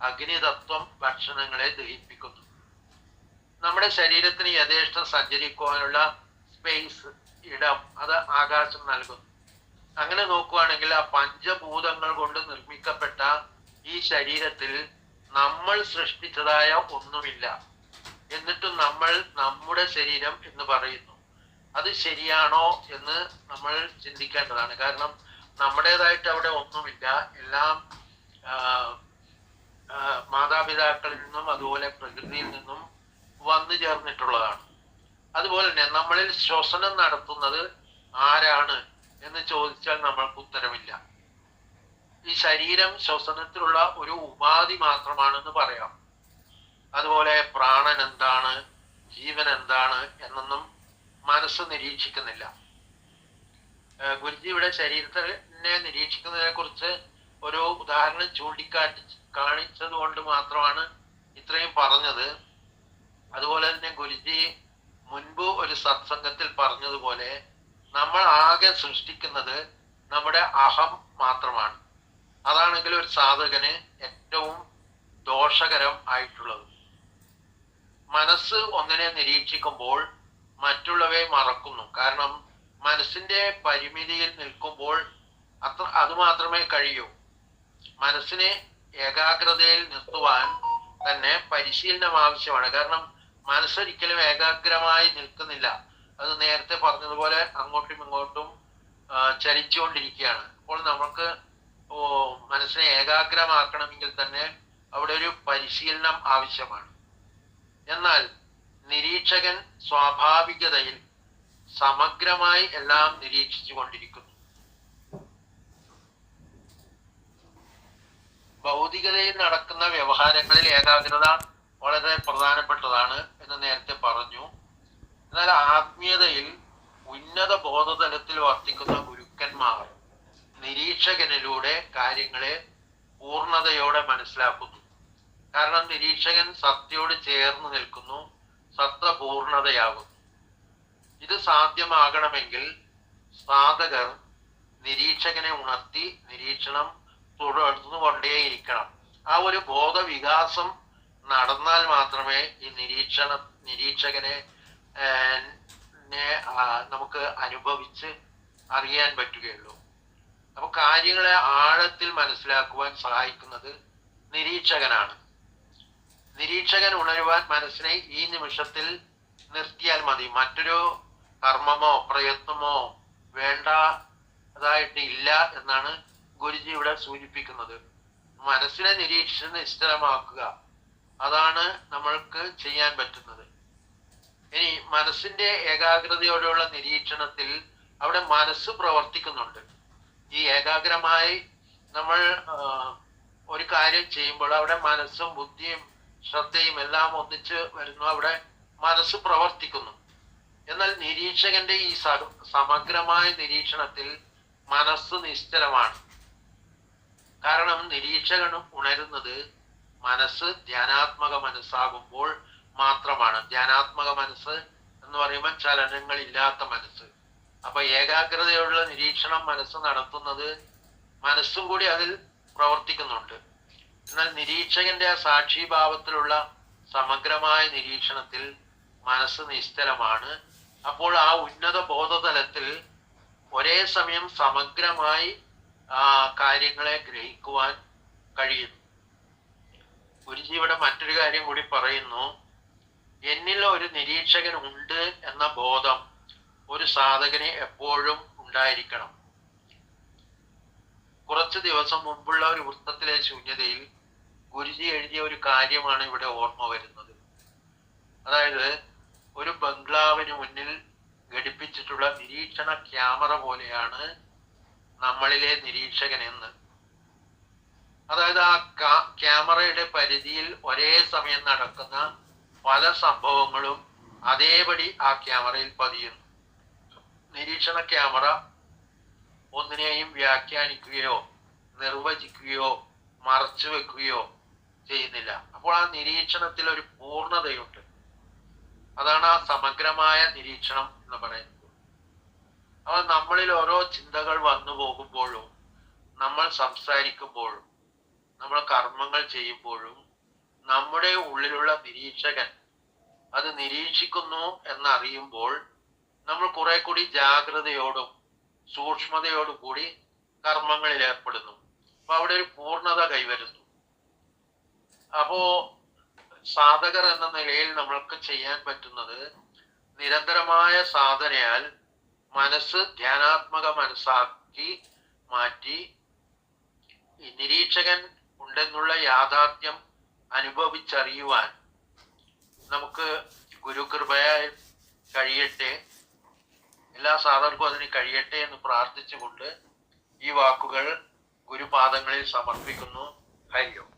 അഗ്നിതത്വം ഭക്ഷണങ്ങളെ ദഹിപ്പിക്കുന്നു. നമ്മുടെ ശരീരത്തിന് യഥേഷ്ടം സഞ്ചരിക്കുവാനുള്ള സ്പേസ്, ഇടം, അത് ആകാശം നൽകുന്നു. അങ്ങനെ നോക്കുവാണെങ്കിൽ ആ പഞ്ചഭൂതങ്ങൾ കൊണ്ട് നിർമ്മിക്കപ്പെട്ട ഈ ശരീരത്തിൽ നമ്മൾ സൃഷ്ടിച്ചതായ ഒന്നുമില്ല, എന്നിട്ടും നമ്മൾ നമ്മുടെ ശരീരം എന്ന് പറയുന്നു. അത് ശരിയാണോ എന്ന് നമ്മൾ ചിന്തിക്കേണ്ടതാണ്. കാരണം നമ്മുടേതായിട്ട് അവിടെ ഒന്നുമില്ല, എല്ലാം മാതാപിതാക്കളിൽ നിന്നും അതുപോലെ പ്രകൃതിയിൽ നിന്നും വന്നു ചേർന്നിട്ടുള്ളതാണ്. അതുപോലെ തന്നെ നമ്മളിൽ ശ്വസനം നടത്തുന്നത് ആരാണ് എന്ന് ചോദിച്ചാൽ നമ്മൾക്ക് ഉത്തരമില്ല. ഈ ശരീരം ശ്വസനത്തിലുള്ള ഒരു ഉപാധി മാത്രമാണെന്ന് പറയാം. അതുപോലെ പ്രാണൻ എന്താണ്, ജീവൻ എന്താണ് എന്നൊന്നും മനസ്സ് നിരീക്ഷിക്കുന്നില്ല. ഗുരുജി ഇവിടെ ശരീരത്തിനെ നിരീക്ഷിക്കുന്നതിനെ കുറിച്ച് ഒരു ഉദാഹരണം കാണിച്ചത് കൊണ്ട് മാത്രമാണ് ഇത്രയും പറഞ്ഞത്. അതുപോലെ തന്നെ ഗുരുജി മുൻപ് ഒരു സത്സംഗത്തിൽ പറഞ്ഞതുപോലെ നമ്മൾ ആകെ സൃഷ്ടിക്കുന്നത് നമ്മുടെ അഹം മാത്രമാണ്. അതാണെങ്കിൽ ഒരു സാധകന് ഏറ്റവും ദോഷകരം ആയിട്ടുള്ളത്. മനസ്സ് ഒന്നിനെ നിരീക്ഷിക്കുമ്പോൾ മറ്റുള്ളവയെ മറക്കുന്നു. കാരണം മനസ്സിന്റെ പരിമിതിയിൽ നിൽക്കുമ്പോൾ അത് മാത്രമേ കഴിയൂ. മനസ്സിനെ ഏകാഗ്രതയിൽ നിർത്തുവാൻ തന്നെ പരിശീലനം ആവശ്യമാണ്. കാരണം മനസ്സൊരിക്കലും ഏകാഗ്രമായി നിൽക്കുന്നില്ല. അത് നേരത്തെ പറഞ്ഞതുപോലെ അങ്ങോട്ടും ഇങ്ങോട്ടും ചലിച്ചുകൊണ്ടിരിക്കുകയാണ്. അപ്പോൾ നമുക്ക് മനസ്സിനെ ഏകാഗ്രമാക്കണമെങ്കിൽ തന്നെ അവിടെ ഒരു പരിശീലനം ആവശ്യമാണ്. എന്നാൽ നിരീക്ഷകൻ സ്വാഭാവികതയിൽ സമഗ്രമായി എല്ലാം നിരീക്ഷിച്ചു കൊണ്ടിരിക്കുന്നു. ഭൗതികതയിൽ നടക്കുന്ന വ്യവഹാരങ്ങളിൽ ഏകാഗ്രത വളരെ പ്രധാനപ്പെട്ടതാണ് എന്ന് നേരത്തെ പറഞ്ഞു. എന്നാൽ ആത്മീയതയിൽ ഉന്നത ബോധതലത്തിൽ വർത്തിക്കുന്ന ഗുരുക്കന്മാർ നിരീക്ഷകനിലൂടെ കാര്യങ്ങളെ പൂർണ്ണതയോടെ മനസ്സിലാക്കുന്നു. കാരണം നിരീക്ഷകൻ സത്തയോട് ചേർന്ന് നിൽക്കുന്നു, സത്ത പൂർണ്ണതയാകുന്നു. ഇത് സാധ്യമാകണമെങ്കിൽ സാധകർ നിരീക്ഷകനെ ഉണർത്തി നിരീക്ഷണം തുടർന്നുകൊണ്ടേയിരിക്കണം. ആ ഒരു ബോധവികാസം നടന്നാൽ മാത്രമേ ഈ നിരീക്ഷകനെ നമുക്ക് അനുഭവിച്ച് അറിയാൻ പറ്റുകയുള്ളൂ. അപ്പൊ കാര്യങ്ങളെ ആഴത്തിൽ മനസ്സിലാക്കുവാൻ സഹായിക്കുന്നത് നിരീക്ഷകനാണ്. നിരീക്ഷകൻ ഉണരുവാൻ മനസ്സിനെ ഈ നിമിഷത്തിൽ നിർത്തിയാൽ മതി. മറ്റൊരു കർമ്മമോ പ്രയത്നമോ വേണ്ടതായിട്ട് ഇല്ല എന്നാണ് ഗുരുജി ഇവിടെ സൂചിപ്പിക്കുന്നത്. മനസ്സിനെ നിരീക്ഷിച്ച് നിശ്ചലമാക്കുക, അതാണ് നമ്മൾക്ക് ചെയ്യാൻ പറ്റുന്നത്. ഇനി മനസ്സിന്റെ ഏകാഗ്രതയോടെയുള്ള നിരീക്ഷണത്തിൽ അവിടെ മനസ്സ് പ്രവർത്തിക്കുന്നുണ്ട്. ഈ ഏകാഗ്രമായി നമ്മൾ ഒരു കാര്യം ചെയ്യുമ്പോൾ അവിടെ മനസ്സും ബുദ്ധിയും ശ്രദ്ധയും എല്ലാം ഒന്നിച്ച് വരുന്നു, അവിടെ മനസ്സ് പ്രവർത്തിക്കുന്നു. എന്നാൽ നിരീക്ഷകന്റെ ഈ സമഗ്രമായ നിരീക്ഷണത്തിൽ മനസ്സ് നിശ്ചലമാണ്. കാരണം നിരീക്ഷകനും ഉണരുന്നത് മനസ്സ് ധ്യാനാത്മക മനസ്സാകുമ്പോൾ മാത്രമാണ്. ധ്യാനാത്മക മനസ്സ് എന്ന് പറയുമ്പോൾ ചലനങ്ങളില്ലാത്ത മനസ്സ്. അപ്പൊ ഏകാഗ്രതയുള്ള നിരീക്ഷണം മനസ്സ് നടത്തുന്നത് മനസ്സും കൂടി അതിൽ പ്രവർത്തിക്കുന്നുണ്ട്. എന്നാൽ നിരീക്ഷകന്റെ ആ സാക്ഷിഭാവത്തിലുള്ള സമഗ്രമായ നിരീക്ഷണത്തിൽ മനസ്സ് നിശ്ചലമാണ്. അപ്പോൾ ആ ഉന്നത ബോധതലത്തിൽ ഒരേ സമയം സമഗ്രമായി കാര്യങ്ങളെ ഗ്രഹിക്കുവാൻ കഴിയുന്നു. ഗുരുജി ഇവിടെ മറ്റൊരു കാര്യം കൂടി പറയുന്നു. എന്നിൽ ഒരു നിരീക്ഷകൻ ഉണ്ട് എന്ന ബോധം ഒരു സാധകന് എപ്പോഴും ഉണ്ടായിരിക്കണം. കുറച്ചു ദിവസം മുമ്പുള്ള ഒരു വൃത്തത്തിലെ ശൂന്യതയിൽ ഗുരുജി എഴുതിയ ഒരു കാര്യമാണ് ഇവിടെ ഓർമ്മ വരുന്നത്. അതായത് ഒരു ബംഗ്ലാവിന് മുന്നിൽ ഘടിപ്പിച്ചിട്ടുള്ള നിരീക്ഷണ ക്യാമറ പോലെയാണ് നമ്മളിലെ നിരീക്ഷകൻ എന്ന്. അതായത് ആ ക്യാമറയുടെ പരിധിയിൽ ഒരേ സമയം നടക്കുന്ന പല സംഭവങ്ങളും അതേപടി ആ ക്യാമറയിൽ പതിയുന്നു. നിരീക്ഷണ ക്യാമറ ഒന്നിനെയും വ്യാഖ്യാനിക്കുകയോ നിർവചിക്കുകയോ മറച്ചു വെക്കുകയോ ചെയ്യുന്നില്ല. അപ്പോൾ ആ നിരീക്ഷണത്തിൽ ഒരു പൂർണ്ണതയുണ്ട്. അതാണ് ആ സമഗ്രമായ നിരീക്ഷണം എന്ന് പറയുന്നത്. അപ്പോൾ നമ്മളിൽ ഓരോ ചിന്തകൾ വന്നു പോകുമ്പോഴും, നമ്മൾ സംസാരിക്കുമ്പോഴും, നമ്മൾ കർമ്മങ്ങൾ ചെയ്യുമ്പോഴും നമ്മുടെ ഉള്ളിലുള്ള നിരീക്ഷകൻ അത് നിരീക്ഷിക്കുന്നു എന്നറിയുമ്പോൾ നമ്മൾ കുറെ കൂടി ജാഗ്രതയോടും സൂക്ഷ്മതയോടും കൂടി കർമ്മങ്ങളിൽ ഏർപ്പെടുന്നു. അപ്പൊ അവിടെ ഒരു പൂർണ്ണത കൈവരുന്നു. അപ്പോ സാധകർ എന്ന നിലയിൽ നമ്മൾക്ക് ചെയ്യാൻ പറ്റുന്നത് നിരന്തരമായ സാധനയാൽ മനസ്സ് ധ്യാനാത്മക മനസ്സാക്കി മാറ്റി ഈ നിരീക്ഷകൻ ഉണ്ടെന്നുള്ള യാഥാർത്ഥ്യം അനുഭവിച്ചറിയുവാൻ നമുക്ക് ഗുരുകൃപയാൽ കഴിയട്ടെ. എല്ലാ സാധകർക്കും അതിന് കഴിയട്ടെ എന്ന് പ്രാർത്ഥിച്ചുകൊണ്ട് ഈ വാക്കുകൾ ഗുരുപാദങ്ങളിൽ സമർപ്പിക്കുന്നു. ഹരി ഓം.